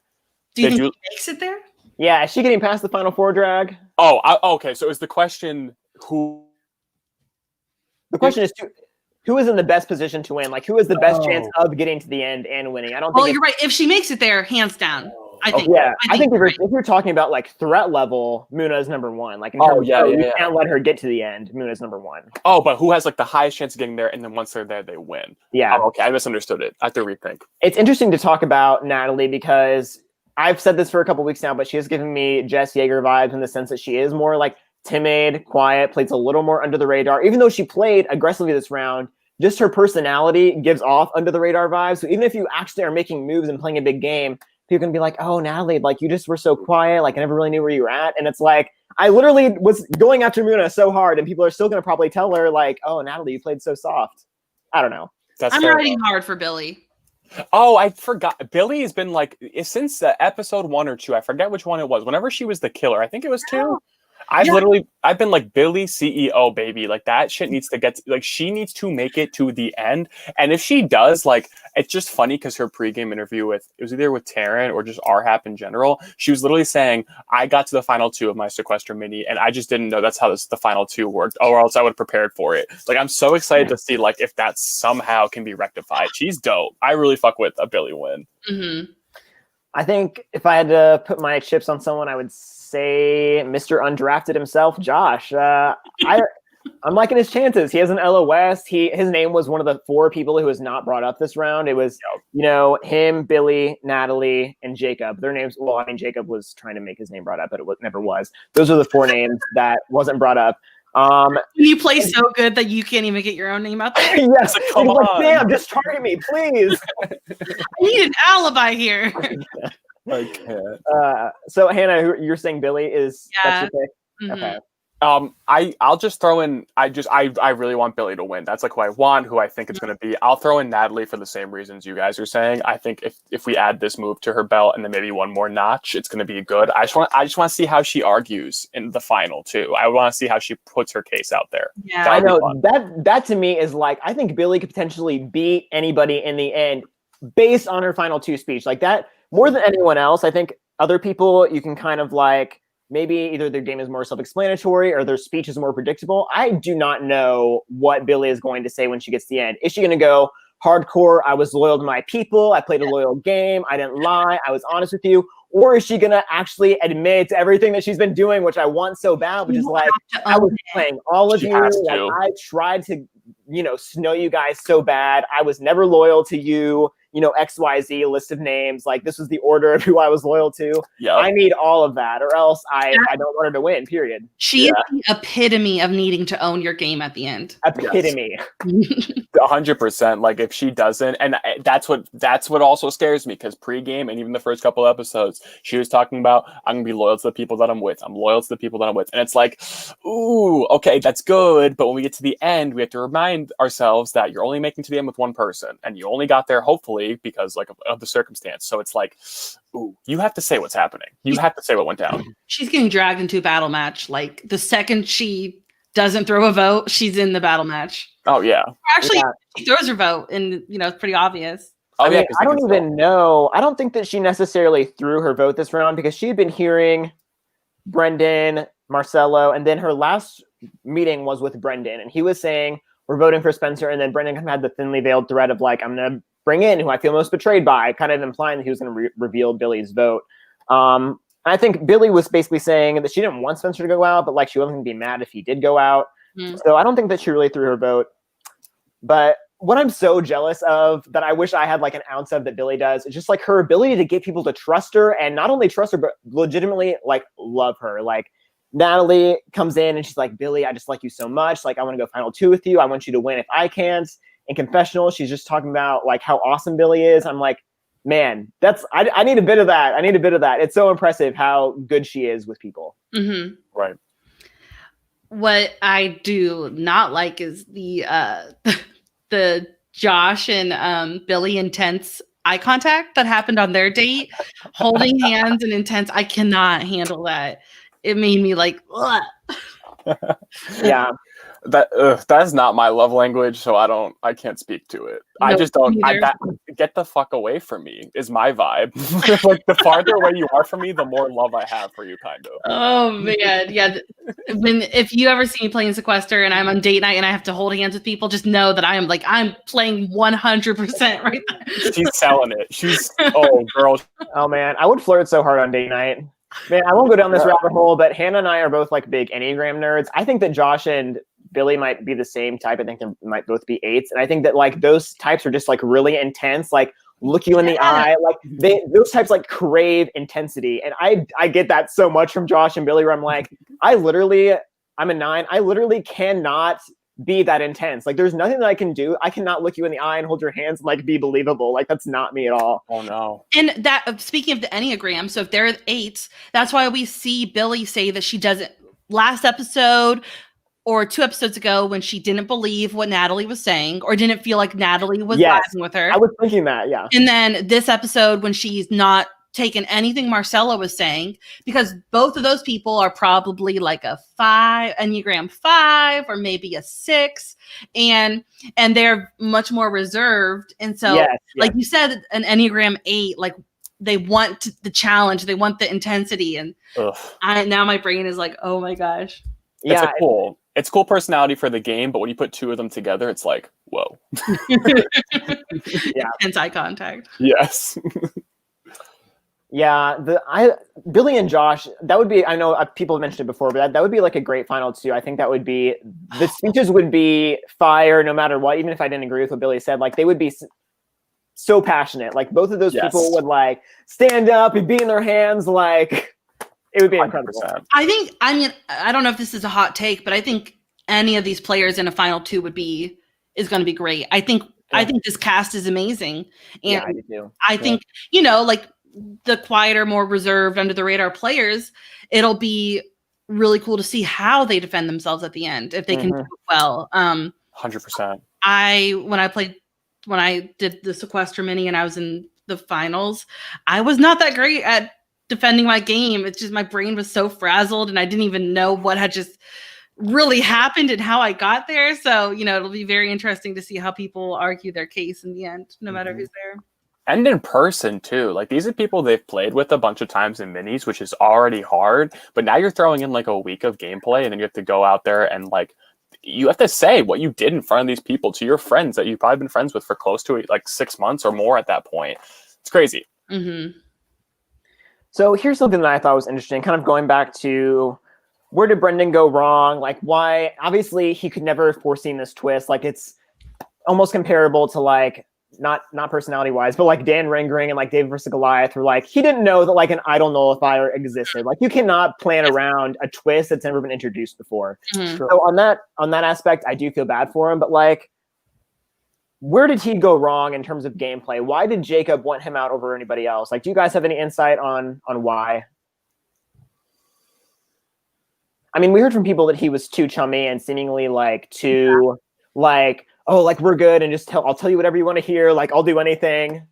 he makes it there? Yeah, is she getting past the Final Four drag? Oh, okay. So is the question who? The question is, who is in the best position to win? Like, who has the best chance of getting to the end and winning? I don't think. Well, you're right. If she makes it there, hands down. I think. Yeah, I think if you're talking about like threat level, Muna is number 1. Like, you can't let her get to the end. Muna is number 1. Oh, but who has like the highest chance of getting there? And then once they're there, they win. Yeah. Oh, okay, I misunderstood it. I have to rethink. It's interesting to talk about Natalie because I've said this for a couple weeks now, but she has given me Jess Yeager vibes in the sense that she is more like timid, quiet, plays a little more under the radar. Even though she played aggressively this round, just her personality gives off under the radar vibes. So even if you actually are making moves and playing a big game, people can be like, oh, Natalie, like you just were so quiet. Like I never really knew where you were at. And it's like, I literally was going after Muna so hard and people are still going to probably tell her like, oh, Natalie, you played so soft. I don't know. I'm riding hard for Billy. Oh, I forgot. Billy has been like, since episode 1 or 2, I forget which one it was. Whenever she was the killer, I think it was 2. I've been like, Billy CEO, baby. Like that shit needs to she needs to make it to the end. And if she does, like, it's just funny because her pregame interview it was either with Taryn or just RHAP in general. She was literally saying, I got to the final 2 of my Sequester mini and I just didn't know that's how the final 2 worked, or else I would have prepared for it. Like, I'm so excited to see like if that somehow can be rectified. She's dope. I really fuck with a Billy win. Mm-hmm. I think if I had to put my chips on someone, I would say Mr. Undrafted himself, Josh. I'm liking his chances. He has an LOS. His name was one of the 4 people who was not brought up this round. It was, him, Billy, Natalie, and Jacob. Their names. Well, I mean, Jacob was trying to make his name brought up, but never was. Those are the 4 names that wasn't brought up. You play so good that you can't even get your own name out there. Yes, come on. Damn, just target me, please. I need an alibi here. I can't. So Hannah, you're saying Billy is that's your pick? Mm-hmm. Okay. I'll just throw in. I really want Billy to win. That's like who I want. Who I think it's going to be. I'll throw in Natalie for the same reasons you guys are saying. I think if we add this move to her belt and then maybe one more notch, it's going to be good. I just want to see how she argues in the final too. I want to see how she puts her case out there. Yeah, I know that to me is like I think Billy could potentially beat anybody in the end based on her final 2 speech like that. More than anyone else, I think other people you can kind of like. Maybe either their game is more self-explanatory or their speech is more predictable. I do not know what Billy is going to say when she gets to the end. Is she going to go hardcore, I was loyal to my people, I played a loyal game, I didn't lie, I was honest with you? Or is she going to actually admit to everything that she's been doing, which I want so bad, which is like, I was playing all of you. Like, I tried to, snow you guys so bad. I was never loyal to you. XYZ list of names. Like this was the order of who I was loyal to. Yep. I need all of that or else I don't want her to win, period. She is the epitome of needing to own your game at the end. Epitome. 100%. Like if she doesn't, and that's what also scares me because pre-game and even the first couple episodes, she was talking about, I'm going to be loyal to the people that I'm with. I'm loyal to the people that I'm with. And it's like, ooh, okay, that's good. But when we get to the end, we have to remind ourselves that you're only making to the end with one person and you only got there hopefully because like of the circumstance. So it's like, ooh, you have to say what's happening. You have to say what went down. She's getting dragged into a battle match. Like the second she doesn't throw a vote, she's in the battle match. Oh yeah. Actually, she throws her vote, and it's pretty obvious. I mean, I don't even know. I don't think that she necessarily threw her vote this round because she had been hearing Brendan, Marcelo, and then her last meeting was with Brendan, and he was saying we're voting for Spencer, and then Brendan kind of had the thinly veiled threat of like I'm gonna bring in who I feel most betrayed by, kind of implying that he was going to reveal Billy's vote. I think Billy was basically saying that she didn't want Spencer to go out, but like she wasn't going to be mad if he did go out. So I don't think that she really threw her vote. But what I'm so jealous of that I wish I had like an ounce of that Billy does is just like her ability to get people to trust her and not only trust her, but legitimately like love her. Like Natalie comes in and she's like, Billy, I just like you so much. Like, I want to go final 2 with you. I want you to win if I can't. In confessional, she's just talking about like how awesome Billy is. I'm like, man, I need a bit of that. I need a bit of that. It's so impressive how good she is with people. Mm-hmm. Right. What I do not like is the Josh and Billy intense eye contact that happened on their date, holding hands and intense. I cannot handle that. It made me like, ugh. Yeah. That's not my love language, so I can't speak to it. I just don't. Get the fuck away from me is my vibe. Like the farther away you are from me, the more love I have for you, kind of. Oh man, yeah. If you ever see me playing Sequester and I'm on date night and I have to hold hands with people, just know that I'm playing 100% right there. She's selling it. Oh girl. Oh man, I would flirt so hard on date night. Man, I won't go down this rabbit hole, but Hannah and I are both like big Enneagram nerds. I think that Josh and Billy might be the same type. I think they might both be 8s. And I think that like those types are just like really intense, like look you in the eye. Like those types like crave intensity. And I get that so much from Josh and Billy where I'm like, I'm a 9. I literally cannot be that intense. Like there's nothing that I can do. I cannot look you in the eye and hold your hands and like be believable. Like that's not me at all. Oh no. And that speaking of the Enneagram, so if they're 8s, that's why we see Billy say that she doesn't last episode or 2 episodes ago when she didn't believe what Natalie was saying or didn't feel like Natalie was laughing with her. I was thinking that, yeah. And then this episode when she's not taken anything Marcella was saying, because both of those people are probably like a 5, Enneagram 5, or maybe a 6, and they're much more reserved. And so, like you said, an Enneagram 8, like they want the challenge, they want the intensity, and now my brain is like, oh my gosh. Yeah, it's cool personality for the game, but when you put 2 of them together, it's like, whoa. Intense eye contact. Yes. Yeah, Billy and Josh, that would be, I know people have mentioned it before, but that would be like a great final two. I think that would be, the speeches would be fire no matter what, even if I didn't agree with what Billy said. Like, they would be so passionate. Like, both of those people would like stand up and be in their hands. Like, it would be incredible. 100%. I don't know if this is a hot take, but I think any of these players in a final two is going to be great. I think this cast is amazing. And yeah, I do too. I think, like the quieter, more reserved, under the radar players, it'll be really cool to see how they defend themselves at the end, if they can do it well. 100%. When I did the Sequester mini and I was in the finals, I was not that great at defending my game. It's just my brain was so frazzled and I didn't even know what had just really happened and how I got there. So, it'll be very interesting to see how people argue their case in the end, no matter who's there. And in person too. Like, these are people they've played with a bunch of times in minis, which is already hard. But now you're throwing in like a week of gameplay, and then you have to go out there and like, you have to say what you did in front of these people to your friends that you've probably been friends with for close to like 6 months or more at that point. It's crazy. Mm-hmm. So here's something that I thought was interesting, kind of going back to where did Brendan go wrong? Like, why? Obviously, he could never have foreseen this twist. Like, it's almost comparable to like, not personality wise, but like Dan Ringring and like David versus Goliath, where like he didn't know that like an idol nullifier existed. Like, you cannot plan around a twist that's never been introduced before. Mm-hmm. So on that aspect, I do feel bad for him. But like, where did he go wrong in terms of gameplay? Why did Jacob want him out over anybody else? Like, do you guys have any insight on why? I mean, we heard from people that he was too chummy and seemingly like too like, oh, like we're good and just I'll tell you whatever you want to hear. Like, I'll do anything.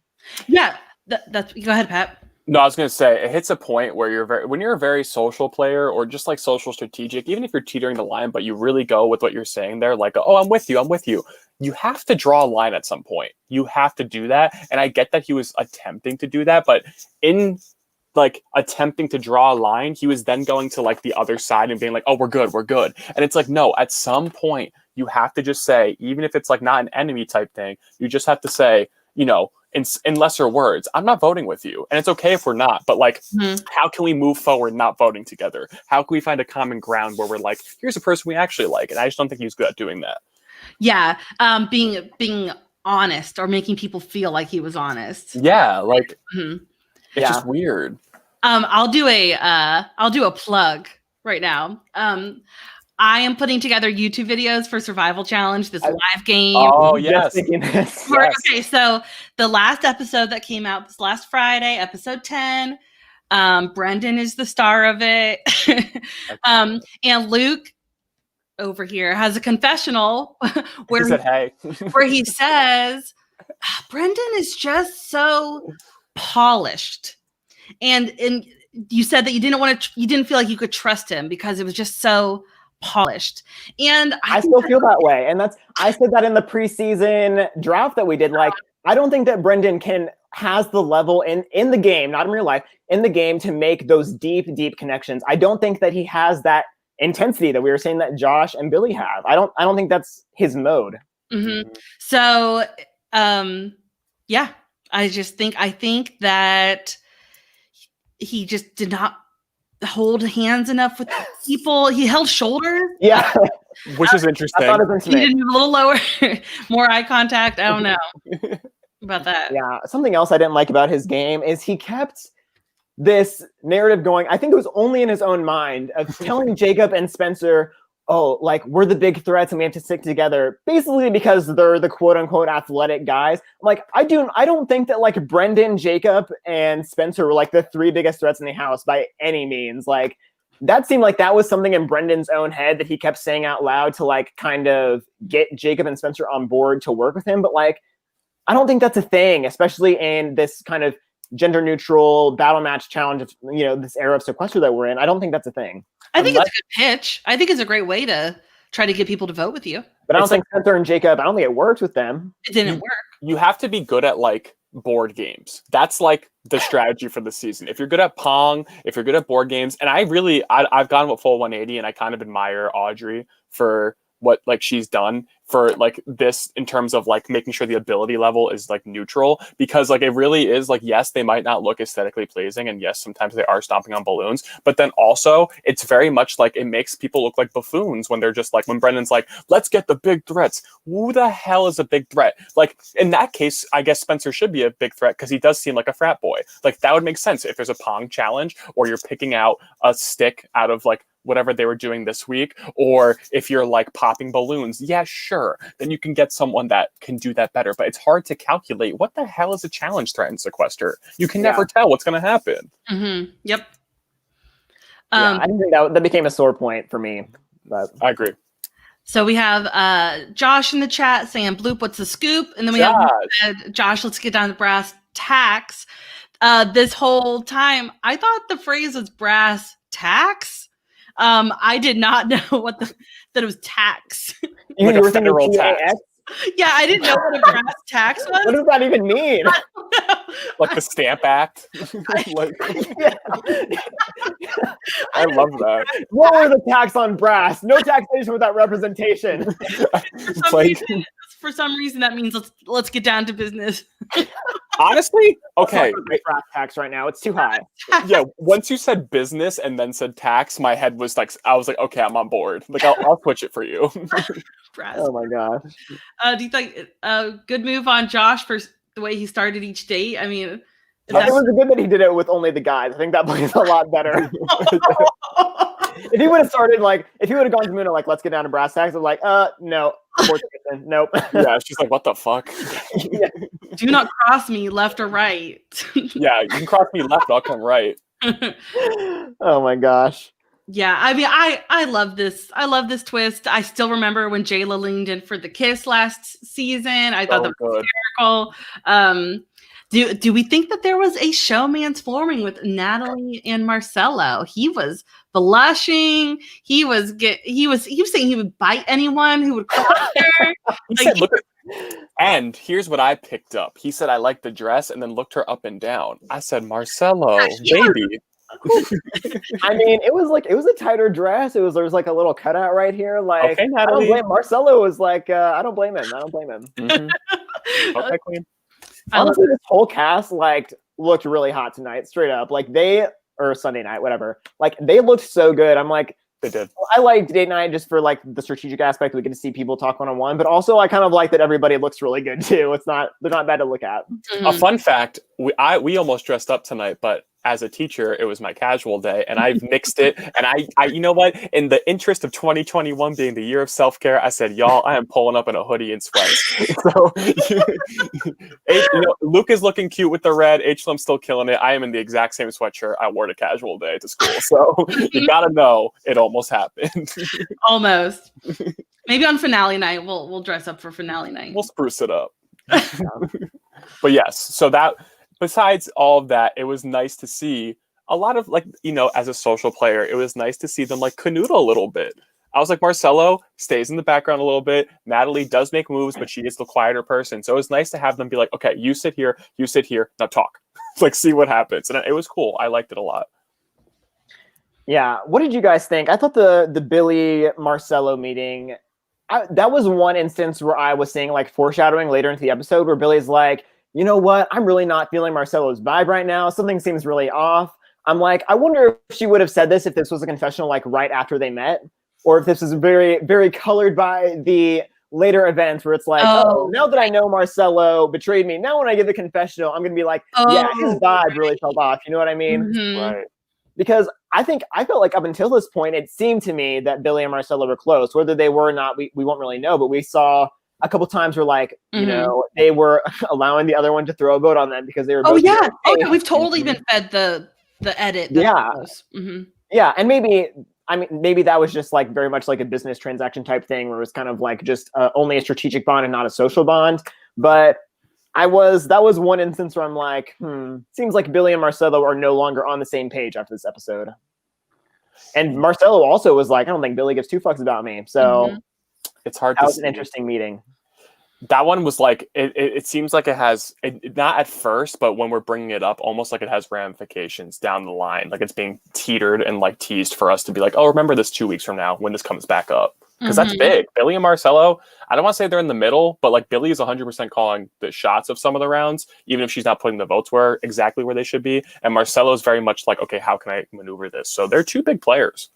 Yeah, that's go ahead, Pat. No, I was going to say, it hits a point where when you're a very social player or just like social strategic, even if you're teetering the line, but you really go with what you're saying there, like, oh, I'm with you. You have to draw a line at some point. You have to do that. And I get that he was attempting to do that, but in like attempting to draw a line, he was then going to like the other side and being like, oh, we're good. And it's like, no, at some point you have to just say, even if it's like not an enemy type thing, you just have to say, in lesser words, I'm not voting with you. And it's okay if we're not, but like, how can we move forward not voting together? How can we find a common ground where we're like, here's a person we actually like? And I just don't think he was good at doing that. Yeah. Being honest or making people feel like he was honest. Yeah. Like, it's just weird. I'll do a plug right now. I am putting together YouTube videos for Survival Challenge, this live game. Oh, yes. Yes. Okay, so the last episode that came out this last Friday, episode 10, Brendan is the star of it. And Luke over here has a confessional where he says, Brendan is just so polished. And you said that you didn't feel like you could trust him because it was just so polished. And I still feel that way. And I said that in the preseason draft that we did. Like, I don't think that Brendan has the level in the game, not in real life, in the game to make those deep connections. I don't think that he has that intensity that we were saying that Josh and Billy have. I don't think that's his mode. Mm-hmm. So, yeah, I think that he just did not hold hands enough with people. He held shoulders. Yeah. Which is interesting. I thought it was He did a little lower, more eye contact. I don't know about that. Yeah. Something else I didn't like about his game is he kept this narrative going. I think it was only in his own mind of telling Jacob and Spencer, oh, like, we're the big threats and we have to stick together, basically because they're the quote unquote athletic guys. Like, I don't think that like Brendan, Jacob, and Spencer were like the three biggest threats in the house by any means. Like, that seemed like that was something in Brendan's own head that he kept saying out loud to like kind of get Jacob and Spencer on board to work with him. But like, I don't think that's a thing, especially in this kind of gender neutral battle match challenge of, this era of Sequester that we're in. I don't think that's a thing. I think it's a good pitch. I think it's a great way to try to get people to vote with you. But I don't think Spencer and Jacob, I don't think it worked with them. It didn't work. You have to be good at like board games. That's like the strategy for the season. If you're good at Pong, if you're good at board games, and I've gone with full 180 and I kind of admire Audrey for what like she's done for like this in terms of like making sure the ability level is like neutral, because like it really is like, yes, they might not look aesthetically pleasing, and yes, sometimes they are stomping on balloons, but then also it's very much like it makes people look like buffoons when they're just like, when Brendan's like, let's get the big threats. Who the hell is a big threat? Like in that case, I guess Spencer should be a big threat because he does seem like a frat boy. Like that would make sense if there's a Pong challenge, or you're picking out a stick out of like whatever they were doing this week, or if you're like popping balloons, yeah, sure, then you can get someone that can do that better. But it's hard to calculate what the hell is a challenge threat in Sequester. You can never tell what's going to happen. Yep. I didn't think that became a sore point for me. But I agree. So we have Josh in the chat saying, "Bloop, what's the scoop?" And then we have Josh, let's get down to brass tacks. This whole time, I thought the phrase was brass tacks. I did not know that it was tax. You like were a federal tax. Yeah, I didn't know what a brass tax was. What does that even mean? Like the Stamp Act. Like, I love that. Lower the tax on brass. No taxation without representation. For some reason, that means let's get down to business. Honestly, okay. Brass tax right now. It's too high. Yeah, once you said business and then said tax, my head was like, I was like, okay, I'm on board. Like, I'll switch it for you. Brass. Oh my god. Do you think good move on Josh for the way he started each date? I mean, it was good that he did it with only the guys. I think that plays a lot better. If he would have started if he would have gone to Muna let's get down to brass tacks, I'm like, no, nope. Yeah, she's like, what the fuck? Yeah. Do not cross me left or right. Yeah, you can cross me left, I'll come right. Oh my gosh. Yeah, I mean, I love this. I love this twist. I still remember when Jayla leaned in for the kiss last season. I thought that was hysterical. Do we think that there was a showman's forming with Natalie and Marcelo? He was blushing. He was saying he would bite anyone who would cross her. And here's what I picked up. He said, I like the dress, and then looked her up and down. I said, Marcelo, baby. I mean, it was a tighter dress. There was a little cutout right here. Like, okay, I don't blame Marcelo. Was like, I don't blame him. Mm-hmm. Okay, queen. Honestly, this whole cast looked really hot tonight. Straight up, or Sunday night, whatever. They looked so good. I'm like, they did. I liked date night just for the strategic aspect. We get to see people talk one-on-one, but also I kind of like that everybody looks really good too. They're not bad to look at. Mm-hmm. A fun fact: we almost dressed up tonight, but as a teacher, it was my casual day, and I mixed it. And I, you know what? In the interest of 2021 being the year of self-care, I said, y'all, I am pulling up in a hoodie and sweats. So, Luke is looking cute with the red. HLM's still killing it. I am in the exact same sweatshirt I wore to casual day to school. So you gotta know it almost happened. Almost. Maybe on finale night, we'll dress up for finale night. We'll spruce it up. But yes, so that. Besides all of that, it was nice to see a lot of as a social player, it was nice to see them canoodle a little bit. I was like, Marcelo stays in the background a little bit. Natalie does make moves, but she is the quieter person. So it was nice to have them be like, okay, you sit here, now talk. See what happens. And it was cool. I liked it a lot. Yeah. What did you guys think? I thought the Billy Marcelo meeting, that was one instance where I was seeing foreshadowing later into the episode where Billy's like, you know what? I'm really not feeling Marcelo's vibe right now. Something seems really off. I'm like, I wonder if she would have said this if this was a confessional right after they met, or if this is very, very colored by the later events where it's oh, now that I know Marcelo betrayed me, now when I give the confessional, I'm gonna be like, yeah, his vibe really fell off. You know what I mean? Mm-hmm. Right. Because I felt like up until this point, it seemed to me that Billy and Marcelo were close. Whether they were or not, we won't really know. But we saw a couple times where they were allowing the other one to throw a vote on them because they were both we've totally been fed the edit. Mm-hmm. Yeah, and maybe that was just very much a business transaction type thing where it was kind of just only a strategic bond and not a social bond. But that was one instance where I'm like, seems like Billy and Marcelo are no longer on the same page after this episode. And Marcelo also was like, I don't think Billy gives two fucks about me. So it's hard. That was an interesting meeting. That one was it seems like it has not at first, but when we're bringing it up, almost like it has ramifications down the line. It's being teetered and teased for us to be like, oh, remember this 2 weeks from now when this comes back up. because that's big. Billy and Marcelo, I don't want to say they're in the middle, but like Billy is 100% calling the shots of some of the rounds, even if she's not putting the votes exactly where they should be. And Marcelo is very much like, okay, how can I maneuver this? So they're two big players.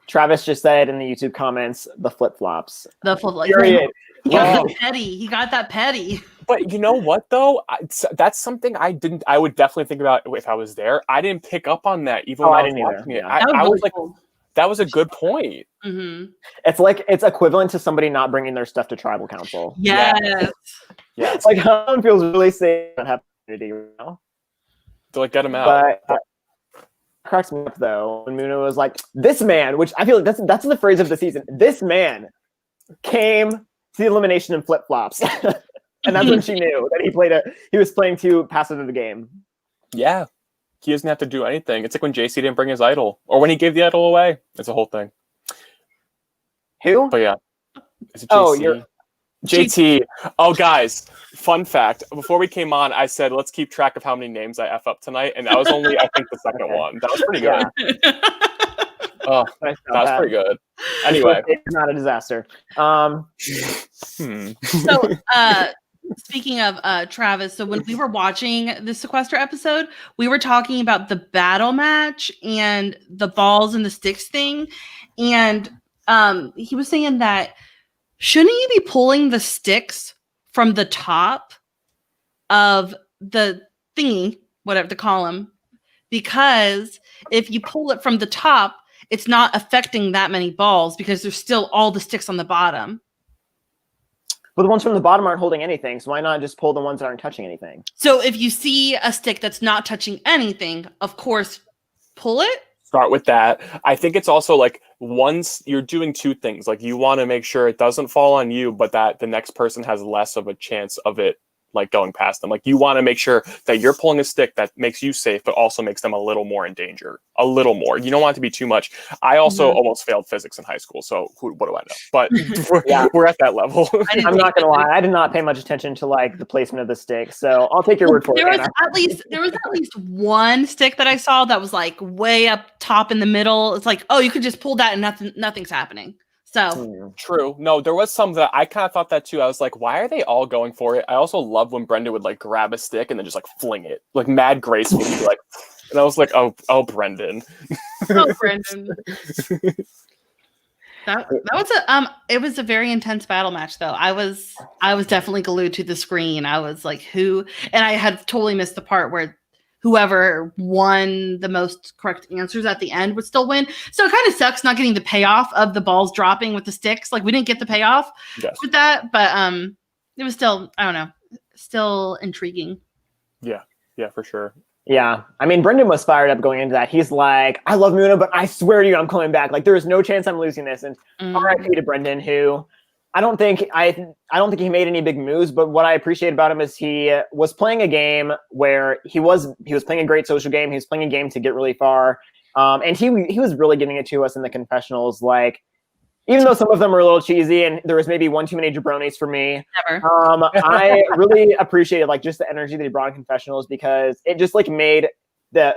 Travis just said in the YouTube comments, the flip-flops. The flip, Period. he got that petty. He got that petty. But you know what, though? That's something I would definitely think about if I was there. I didn't pick up on that even when I was watching it. Yeah. I was like, that was a good point. It's like, it's equivalent to somebody not bringing their stuff to tribal council. Yes. Yeah. It's like, Helen feels really safe and have community right now. To like get him out. But cracks me up though when Muna was like, this man, which I feel like that's the phrase of the season. This man came to the elimination in flip-flops. And that's when she knew that he was playing too passive of the game. Yeah. He doesn't have to do anything. It's like when JC didn't bring his idol. Or when he gave the idol away. It's a whole thing. Who? But yeah. Is it JC? Oh, you're JT. Oh, guys, fun fact. Before we came on, I said, let's keep track of how many names I F up tonight. And that was only, I think, the second one. That was pretty good. Oh, that was pretty good. Anyway. It's not a disaster. So, speaking of Travis, so when we were watching the Sequester episode, we were talking about the battle match and the balls and the sticks thing. And he was saying that shouldn't you be pulling the sticks from the top of the thingy, whatever to call them? Because if you pull it from the top, it's not affecting that many balls because there's still all the sticks on the bottom. But the ones from the bottom aren't holding anything, so why not just pull the ones that aren't touching anything? So if you see a stick that's not touching anything, of course, pull it. Start with that. I think it's also like once you're doing two things, like you want to make sure it doesn't fall on you, but that the next person has less of a chance of it like going past them. Like you want to make sure that you're pulling a stick that makes you safe, but also makes them a little more in danger. A little more. You don't want it to be too much. I also almost failed physics in high school, so what do I know? But we're at that level. I'm not gonna lie, I did not pay much attention to like the placement of the stick, so I'll take your word for it. There was at least one stick that I saw that was like way up top in the middle. It's like, oh, you could just pull that and nothing's happening. So true. No, there was some that I kind of thought that too. I was like, why are they all going for it? I also love when Brenda would like grab a stick and then just like fling it, like mad gracefully, like. And I was like, oh, Brendan. Oh, Brendan. That was it was a very intense battle match though. I was definitely glued to the screen. I was like, who? And I had totally missed the part where whoever won the most correct answers at the end would still win. So it kind of sucks not getting the payoff of the balls dropping with the sticks. Like we didn't get the payoff with that, but it was still, I don't know, still intriguing. Yeah, for sure. Yeah, I mean, Brendan was fired up going into that. He's like, I love Muna, but I swear to you, I'm coming back. Like there is no chance I'm losing this. And RIP to Brendan, who I don't think he made any big moves, but what I appreciate about him is he was playing a game where he was playing a great social game. He was playing a game to get really far. And he was really giving it to us in the confessionals. Like, even though some of them were a little cheesy and there was maybe one too many jabronis for me, I really appreciated like just the energy that he brought in confessionals because it just like made the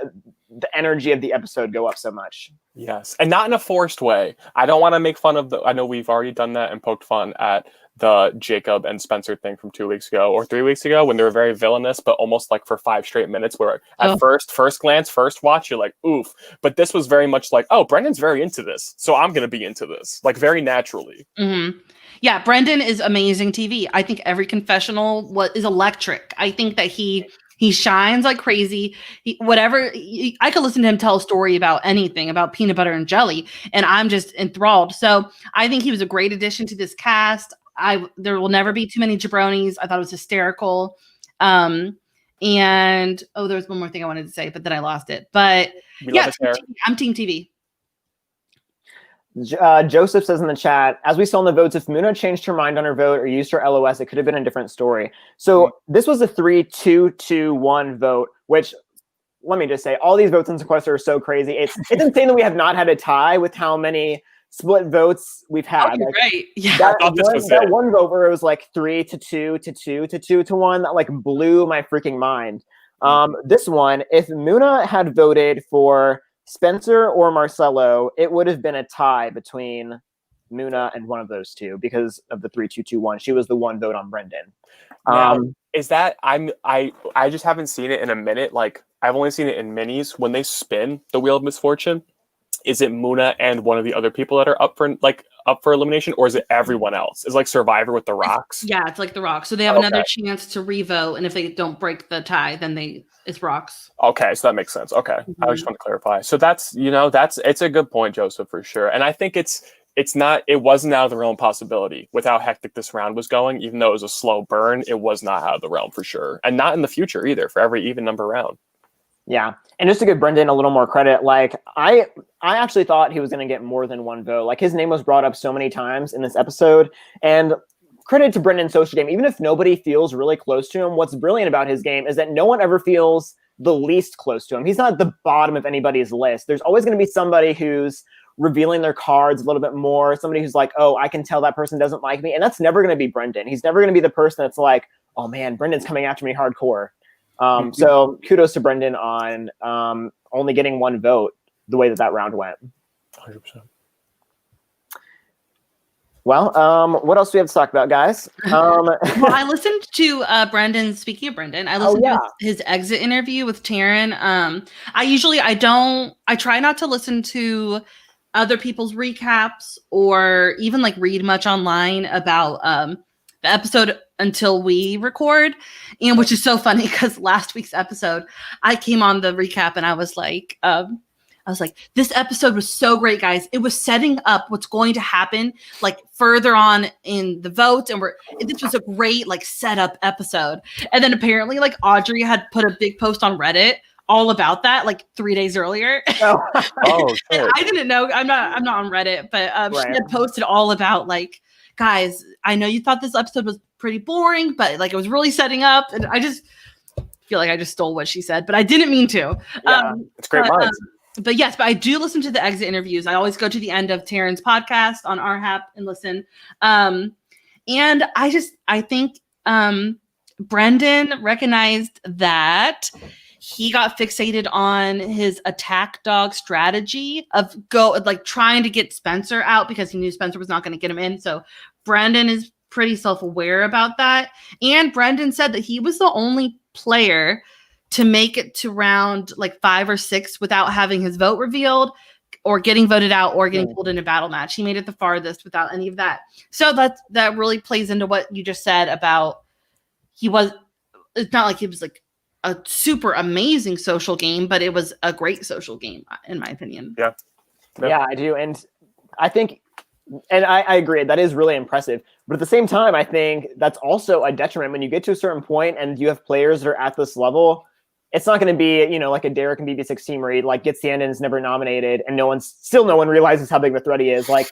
energy of the episode go up so much. Yes, and not in a forced way. I don't want to make fun of I know we've already done that and poked fun at the Jacob and Spencer thing from 2 weeks ago or 3 weeks ago when they were very villainous, but almost like for 5 straight minutes where at first glance, first watch, you're like, oof. But this was very much like, oh, Brendan's very into this, so I'm going to be into this, like very naturally. Mm-hmm. Yeah, Brendan is amazing TV. I think every confessional is electric. I think that he shines like crazy. I could listen to him tell a story about anything, about peanut butter and jelly, and I'm just enthralled. So I think he was a great addition to this cast. There will never be too many jabronis. I thought it was hysterical. And there was one more thing I wanted to say, but then I lost it. But I'm Team TV. Joseph says in the chat, as we saw in the votes, if Muna changed her mind on her vote or used her LOS, it could have been a different story. So this was a 3-2-2-1 vote, which let me just say, all these votes in Sequester are so crazy. It's insane that we have not had a tie with how many split votes we've had. Oh, right. Yeah. That one vote where it was like 3-2 to 2 to 2 to 1, that like blew my freaking mind. This one, if Muna had voted for Spencer or Marcelo, it would have been a tie between Muna, and one of those two because of the 3-2-2-1. She was the one vote on Brendan. Now, is that I just haven't seen it in a minute. Like I've only seen it in minis when they spin the Wheel of Misfortune. Is it Muna and one of the other people that are up for elimination, or is it everyone else? Is like Survivor with the rocks? It's like the rocks. So they have another chance to revote, and if they don't break the tie, then it's rocks. Okay, so that makes sense. Okay, I just want to clarify. So that's it's a good point, Joseph, for sure. And I think it wasn't out of the realm of possibility with how hectic this round was going. Even though it was a slow burn, it was not out of the realm for sure, and not in the future either for every even number round. Yeah, and just to give Brendan a little more credit, like I actually thought he was going to get more than one vote. Like his name was brought up so many times in this episode, and credit to Brendan's social game. Even if nobody feels really close to him, what's brilliant about his game is that no one ever feels the least close to him. He's not at the bottom of anybody's list. There's always going to be somebody who's revealing their cards a little bit more, somebody who's like, oh, I can tell that person doesn't like me, and that's never going to be Brendan. He's never going to be the person that's like, oh man, Brendan's coming after me hardcore. So kudos to Brendan on only getting one vote the way that round went. 100%. Well, what else do we have to talk about, guys? Well, I listened to Brendan. Speaking of Brendan, I listened to his exit interview with Taryn. I try not to listen to other people's recaps or even like read much online about the episode until we record, and which is so funny because last week's episode, I came on the recap and I was like, this episode was so great, guys. It was setting up what's going to happen like further on in the votes, and this was a great like setup episode. And then apparently like Audrey had put a big post on Reddit all about that like 3 days earlier. Oh, shit. I didn't know. I'm not on Reddit, but she had posted all about like, guys, I know you thought this episode was pretty boring, but like it was really setting up, and I just feel like I just stole what she said, but I didn't mean to. Yeah, it's great minds. But yes, but I do listen to the exit interviews. I always go to the end of Taryn's podcast on RHAP and listen. And I think Brendan recognized that he got fixated on his attack dog strategy of trying to get Spencer out because he knew Spencer was not going to get him in. So Brendan is pretty self-aware about that. And Brendan said that he was the only player to make it to round like 5 or 6 without having his vote revealed or getting voted out or getting pulled in a battle match. He made it the farthest without any of that. So that really plays into what you just said about it's not like he was like a super amazing social game, but it was a great social game in my opinion. Yeah, I do. And I think, and I agree, that is really impressive. But at the same time, I think that's also a detriment when you get to a certain point and you have players that are at this level. It's not going to be, like a Derek and BB6 team where he like gets the end and is never nominated, and no one realizes how big of a threat he is. Like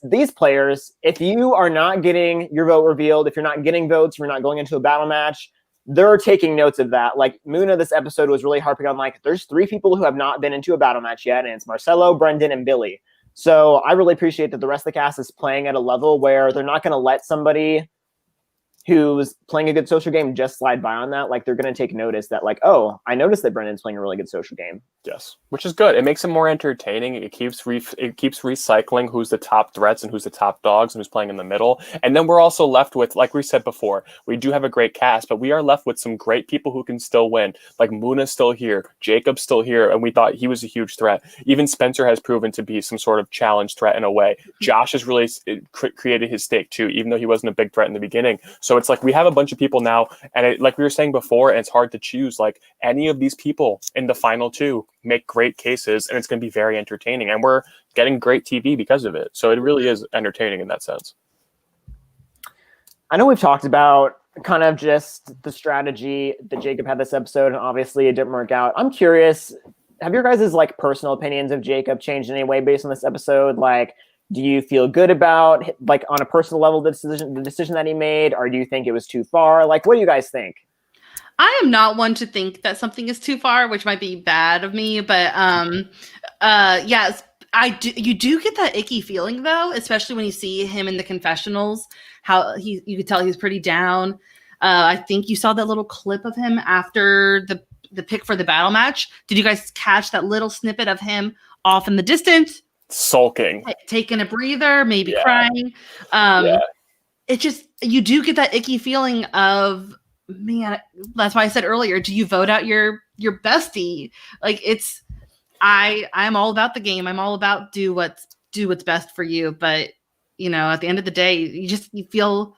these players, if you are not getting your vote revealed, if you're not getting votes, if you're not going into a battle match, they're taking notes of that. Like Muna, this episode was really harping on like there's 3 people who have not been into a battle match yet, and it's Marcelo, Brendan, and Billy. So I really appreciate that the rest of the cast is playing at a level where they're not going to let somebody who's playing a good social game just slide by on that. Like they're going to take notice that like, oh, I noticed that Brendan's playing a really good social game. Yes, which is good. It makes it more entertaining. It keeps recycling who's the top threats and who's the top dogs and who's playing in the middle. And then we're also left with, like we said before, we do have a great cast, but we are left with some great people who can still win. Like Muna's still here, Jacob's still here, and we thought he was a huge threat. Even Spencer has proven to be some sort of challenge threat in a way. Josh has really created his stake too, even though he wasn't a big threat in the beginning. So it's like we have a bunch of people now, and like we were saying before, and it's hard to choose. Like any of these people in the final 2 make great cases, and it's going to be very entertaining, and we're getting great TV because of it. So it really is entertaining in that sense. I know we've talked about kind of just the strategy that Jacob had this episode, and obviously it didn't work out. I'm curious, have your guys' like personal opinions of Jacob changed in any way based on this episode? Like, do you feel good about, like, on a personal level, the decision that he made, or do you think it was too far? Like, what do you guys think? I am not one to think that something is too far, which might be bad of me, but yes, you do get that icky feeling though, especially when you see him in the confessionals, how you could tell he's pretty down. I think you saw that little clip of him after the pick for the battle match. Did you guys catch that little snippet of him off in the distance? sulking, taking a breather, maybe Yeah. crying. Yeah. It just, you do get that icky feeling of, man, that's why I said earlier, do you vote out your bestie? Like, it's, I'm all about the game. I'm all about do what's best for you. But, you know, at the end of the day, you feel,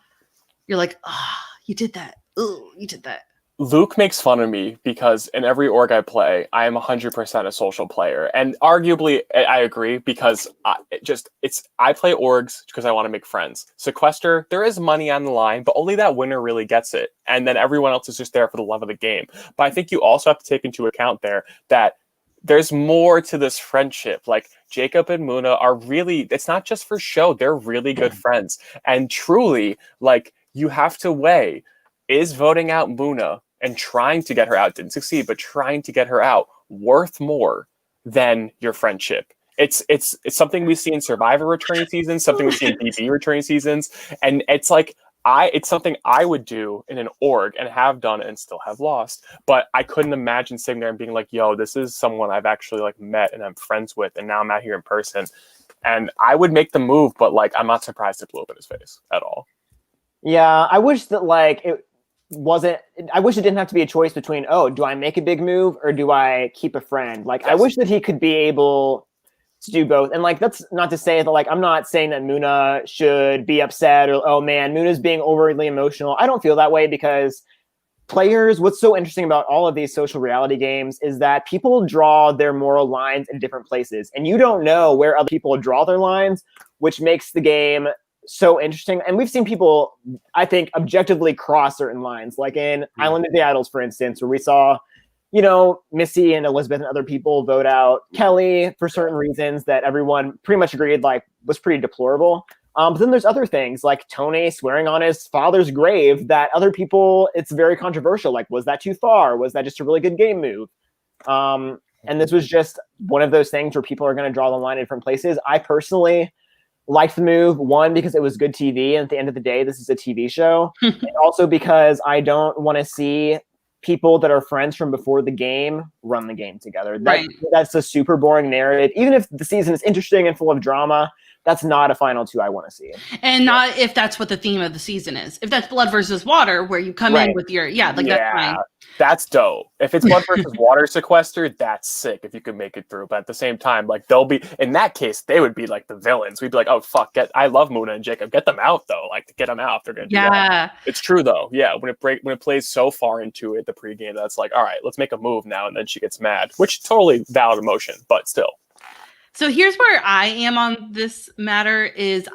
you're like, oh, you did that. Oh, you did that. Luke makes fun of me because in every org I play, I am 100% a social player. And arguably, I agree because I play orgs because I want to make friends. Sequester, there is money on the line, but only that winner really gets it. And then everyone else is just there for the love of the game. But I think you also have to take into account there that there's more to this friendship. Like, Jacob and Muna are really, it's not just for show. They're really good friends. And truly, like, you have to weigh, is voting out Muna and trying to get her out, didn't succeed, but trying to get her out, worth more than your friendship? It's something we see in Survivor returning seasons, something we see in BB returning seasons, and it's like, it's something I would do in an org and have done and still have lost. But I couldn't imagine sitting there and being like, yo, this is someone I've actually like met and I'm friends with, and now I'm out here in person. And I would make the move, but like, I'm not surprised it blew up in his face at all. Yeah, I wish that like I wish it didn't have to be a choice between, oh, do I make a big move or do I keep a friend? Like, yes. I wish that he could be able to do both. And like, that's not to say that, like, I'm not saying that Muna should be upset or, oh man, Muna's being overly emotional. I don't feel that way, because players, what's so interesting about all of these social reality games is that people draw their moral lines in different places, and you don't know where other people draw their lines, which makes the game so interesting. And we've seen people, I think, objectively cross certain lines, like in Island of the Idols, for instance, where we saw, you know, Missy and Elizabeth and other people vote out Kelly for certain reasons that everyone pretty much agreed like was pretty deplorable. But then there's other things like Tony swearing on his father's grave that other people, it's very controversial. Like, was that too far? Was that just a really good game move? And this was just one of those things where people are going to draw the line in different places. I personally liked the move, one, because it was good TV, and at the end of the day, this is a TV show. And also because I don't want to see people that are friends from before the game run the game together. That's a super boring narrative. Even if the season is interesting and full of drama, that's not a final two I want to see. And not if that's what the theme of the season is. If that's blood versus water, where you come in with your, that's fine. That's dope. If it's blood versus water Sequester, that's sick if you could make it through. But at the same time, like, they'll be, in that case, they would be like the villains. We'd be like, oh, fuck, I love Muna and Jacob. Get them out, though. Like, get them out if they're going to do that. It's true, though. Yeah, when it plays so far into it, the pregame, that's like, all right, let's make a move now. And then she gets mad, which totally valid emotion, but still. So here's where I am on this matter is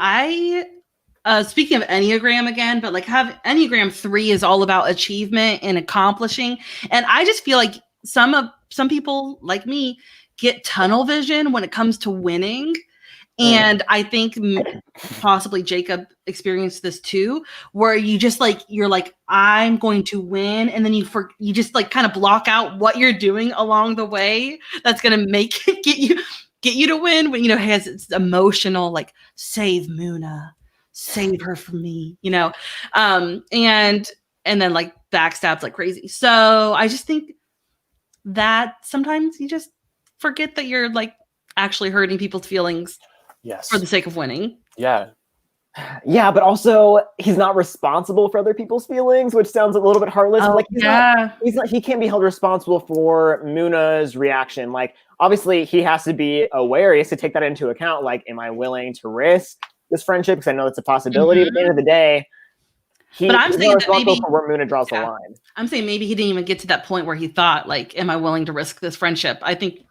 speaking of Enneagram again, but like Enneagram 3 is all about achievement and accomplishing. And I just feel like some people like me get tunnel vision when it comes to winning. And I think possibly Jacob experienced this too, where you just like, you're like, I'm going to win. And then you just like kind of block out what you're doing along the way. That's going to make it get you to win when, you know, has its emotional, like, save Muna, save her from me, you know? And then like backstabs like crazy. So I just think that sometimes you just forget that you're like actually hurting people's feelings for the sake of winning. Yeah, but also he's not responsible for other people's feelings, which sounds a little bit heartless. Oh, like he can't be held responsible for Muna's reaction. Like, obviously he has to be aware. He has to take that into account. Like, am I willing to risk this friendship? Because I know that's a possibility. But at the end of the day, he's not responsible for where Muna draws the line. I'm saying maybe he didn't even get to that point where he thought, like, am I willing to risk this friendship? I think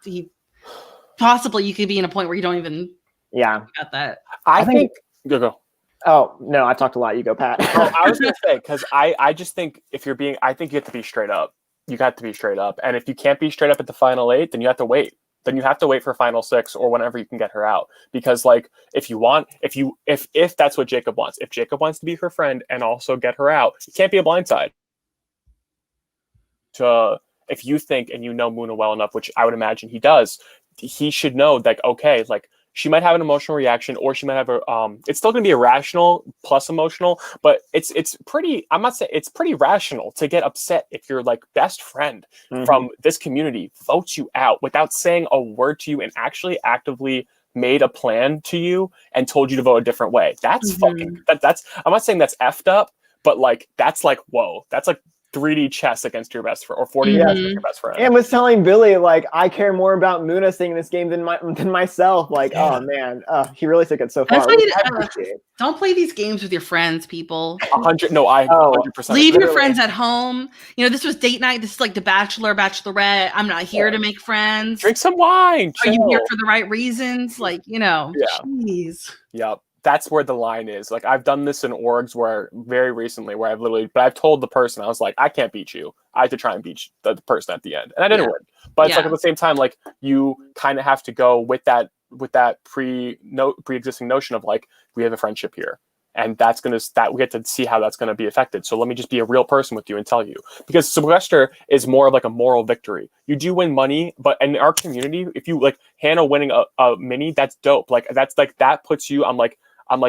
possibly you could be in a point where you don't even about that. I think go. Oh, no, I've talked a lot. You go, Pat. I was going to say, because I just think I think you have to be straight up. You got to be straight up. And if you can't be straight up at the final 8, then you have to wait. Then you have to wait for final 6 or whenever you can get her out. Because, like, if that's what Jacob wants, if Jacob wants to be her friend and also get her out, it can't be a blindside. If you think and you know Muna well enough, which I would imagine he does, he should know, like, okay, like, she might have an emotional reaction, or she might have it's still going to be irrational plus emotional, but it's pretty, I'm not saying it's pretty rational to get upset if your like best friend from this community votes you out without saying a word to you and actually actively made a plan to you and told you to vote a different way. That's fucking that's I'm not saying that's effed up, but like that's like whoa, that's like 3D chess against your best friend or 4D chess against your best friend. And was telling Billy like I care more about Muna staying in this game than myself. Like, oh man, he really took it so far. Don't play these games with your friends, people. 100. No, I 100%. Leave your friends at home. You know, this was date night. This is like the Bachelor, Bachelorette. I'm not here to make friends. Drink some wine. Are you here for the right reasons? Like, you know, jeez. Yep. That's where the line is. Like I've done this in orgs where very recently where I've told the person, I was like, I can't beat you. I have to try and beat the person at the end. And I didn't win. But it's like at the same time, like you kind of have to go with that pre-existing notion of like, we have a friendship here. And we get to see how that's going to be affected. So let me just be a real person with you and tell you. Because Sequester is more of like a moral victory. You do win money, but in our community, if you like Hannah winning a mini, that's dope. Like that's like that puts you. I'm like,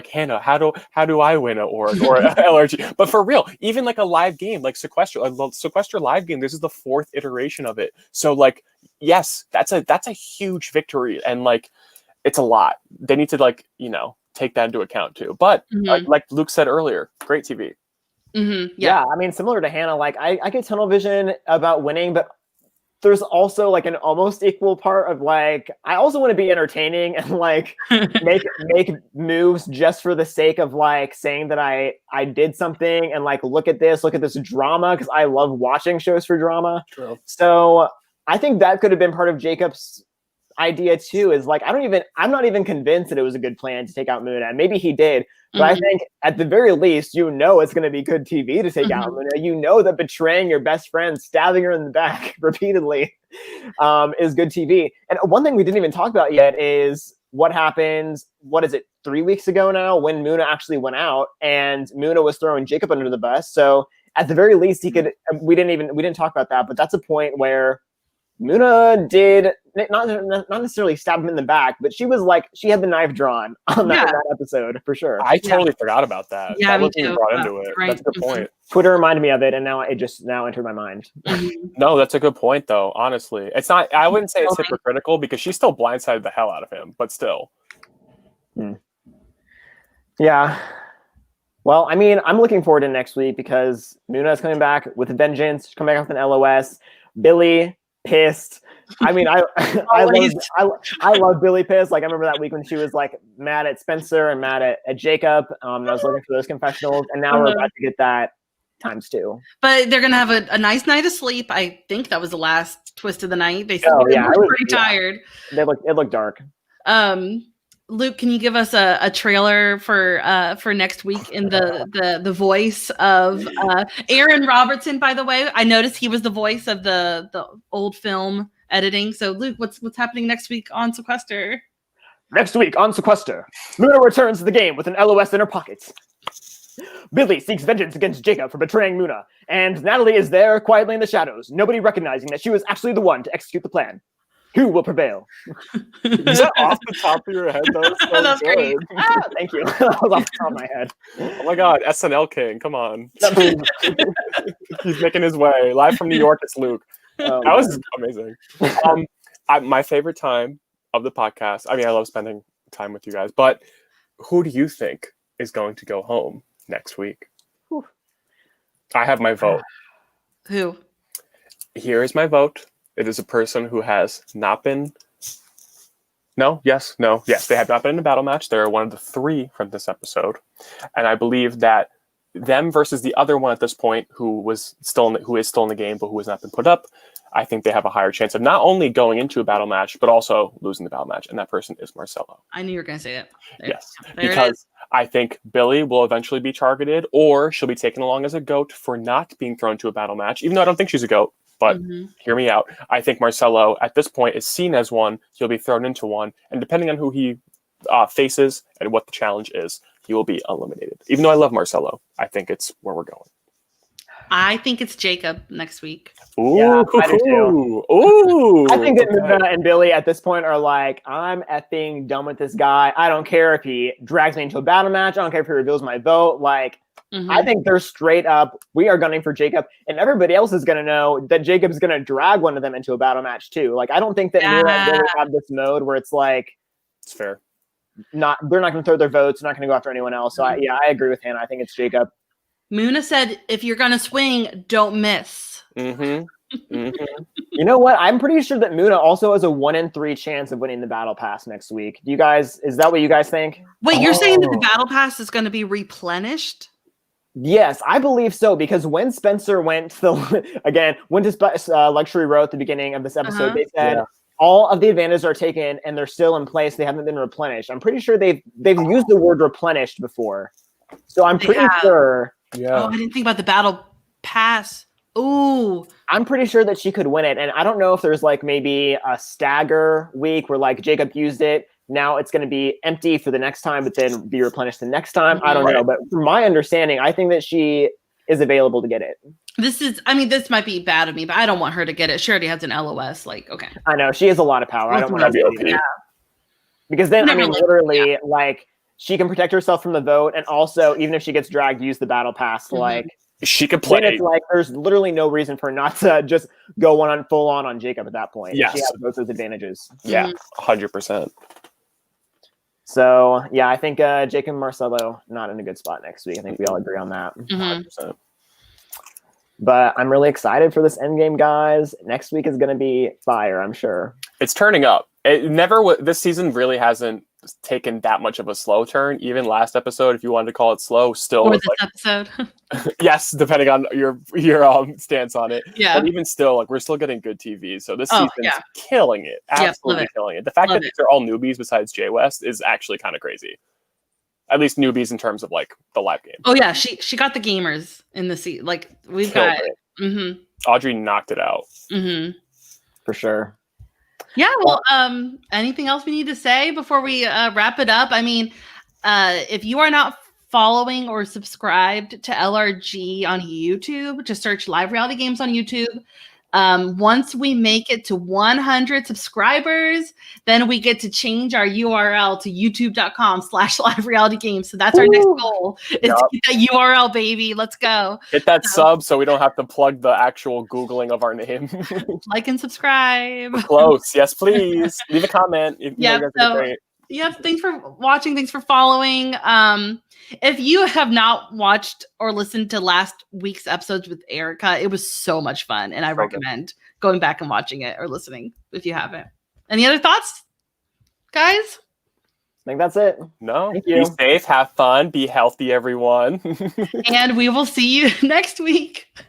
Hannah, how do I win an org or an LRG? But for real, even like a live game, like Sequester, a Sequester live game, this is the 4th iteration of it. So like, yes, that's a huge victory. And like, it's a lot. They need to like, take that into account too. But like Luke said earlier, great TV. Yeah. I mean, similar to Hannah, like I get tunnel vision about winning, but there's also like an almost equal part of like I also want to be entertaining and like make moves just for the sake of like saying that I did something and like look at this drama because I love watching shows for drama. True. So I think that could have been part of Jacob's idea too, is like I'm not even convinced that it was a good plan to take out Muna. Maybe he did, but I think at the very least, it's going to be good TV to take out Muna. That betraying your best friend, stabbing her in the back repeatedly, is good TV. And one thing we didn't even talk about yet is what happens. What is it? 3 weeks ago now, when Muna actually went out and Muna was throwing Jacob under the bus. So at the very least, he could. We didn't talk about that, but that's a point where Muna did not necessarily stab him in the back, but she had the knife drawn on that episode for sure. I totally forgot about that. Yeah, that wasn't even brought into it. Right. That's a good point. Twitter reminded me of it, and now it just entered my mind. No, that's a good point though. Honestly, it's not. I wouldn't say it's hypocritical because she still blindsided the hell out of him, but still. Yeah. Well, I mean, I'm looking forward to next week because Muna is coming back with a vengeance. She's coming back with an LOS. Billy pissed. I mean, I love Billy pissed. Like I remember that week when she was like mad at Spencer and mad at Jacob. I was looking for those confessionals, and now we're about to get that ×2. But they're gonna have a nice night of sleep. I think that was the last twist of the night. They said they were pretty tired. It looked dark. Luke, can you give us a trailer for next week in the voice of Aaron Robertson? By the way, I noticed he was the voice of the old film editing. So, Luke, what's happening next week on Sequester? Next week on Sequester, Muna returns to the game with an LOS in her pocket. Billy seeks vengeance against Jacob for betraying Muna, and Natalie is there quietly in the shadows, nobody recognizing that she was actually the one to execute the plan. Who will prevail? Is that off the top of your head? That's great. Thank you. That was off the top of my head. Oh my God, SNL King, come on. He's making his way. Live from New York, it's Luke. That was amazing. My favorite time of the podcast, I mean, I love spending time with you guys, but who do you think is going to go home next week? Whew. I have my vote. Who? Here is my vote. It is a person who has not been. Yes, they have not been in a battle match. They're one of the 3 from this episode, and I believe that them versus the other one at this point, who is still in the game, but who has not been put up. I think they have a higher chance of not only going into a battle match, but also losing the battle match, and that person is Marcelo. I knew you were going to say it. Yes, because I think Billy will eventually be targeted, or she'll be taken along as a goat for not being thrown to a battle match, even though I don't think she's a goat. But hear me out. I think Marcelo, at this point, is seen as one. He'll be thrown into one. And depending on who he faces and what the challenge is, he will be eliminated. Even though I love Marcelo, I think it's where we're going. I think it's Jacob next week. Ooh, yeah, I do too. Ooh. I think that Muna and Billy at this point are like, I'm effing done with this guy. I don't care if he drags me into a battle match. I don't care if he reveals my vote. Like, I think they're straight up, we are gunning for Jacob, and everybody else is going to know that Jacob's going to drag one of them into a battle match too. Like, I don't think that Muna and Billy have this mode where it's like, It's fair. They're not going to throw their votes. They're not going to go after anyone else. So I agree with Hannah. I think it's Jacob. Muna said, if you're going to swing, don't miss. Mm-hmm. You know what? I'm pretty sure that Muna also has a 1 in 3 chance of winning the battle pass next week. Is that what you guys think? Wait, you're saying that the battle pass is going to be replenished? Yes, I believe so, because when Spencer went to Luxury Row at the beginning of this episode, they said all of the advantages are taken and they're still in place. They haven't been replenished. I'm pretty sure they've used the word replenished before. So I'm pretty sure. Yeah. Oh, I didn't think about the battle pass. Ooh. I'm pretty sure that she could win it. And I don't know if there's like maybe a stagger week where like Jacob used it. Now it's going to be empty for the next time, but then be replenished the next time. I don't know. But from my understanding, I think that she is available to get it. This might be bad of me, but I don't want her to get it. She already has an LOS. Like, okay. I know. She has a lot of power. I don't want to be okay. Because then, literally, like, she can protect herself from the vote. And also, even if she gets dragged, use the battle pass. Like, she could play. It's like there's literally no reason for her not to just go full on Jacob at that point. Yes. She has both those advantages. Yeah, 100%. So, yeah, I think Jacob and Marcelo not in a good spot next week. I think we all agree on that. 100%. But I'm really excited for this endgame, guys. Next week is going to be fire, I'm sure. It's turning up. This season really hasn't taken that much of a slow turn. Even last episode, if you wanted to call it slow, still or was this episode. yes, depending on your stance on it. Yeah. But even still, like, we're still getting good TV. So this season's killing it. Absolutely killing it. The fact that they're all newbies besides Jay West is actually kind of crazy. At least newbies in terms of like the live game. Oh yeah, she got the gamers in the seat. Like we've Killed got it. Audrey knocked it out. For sure. Yeah, well, anything else we need to say before we wrap it up? I mean, if you are not following or subscribed to LRG on YouTube, just search Live Reality Games on YouTube. Once we make it to 100 subscribers, then we get to change our URL to youtube.com/live reality games. So that's our next goal, is to get that URL, baby. Let's go. Hit that sub so we don't have to plug the actual Googling of our name. Like and subscribe. Close. Yes, please. Leave a comment. Thanks for watching. Thanks for following. If you have not watched or listened to last week's episodes with Erica, it was so much fun. And I recommend going back and watching it or listening if you haven't. Any other thoughts, guys? I think that's it. No. Thank you. Be safe. Have fun. Be healthy, everyone. And we will see you next week.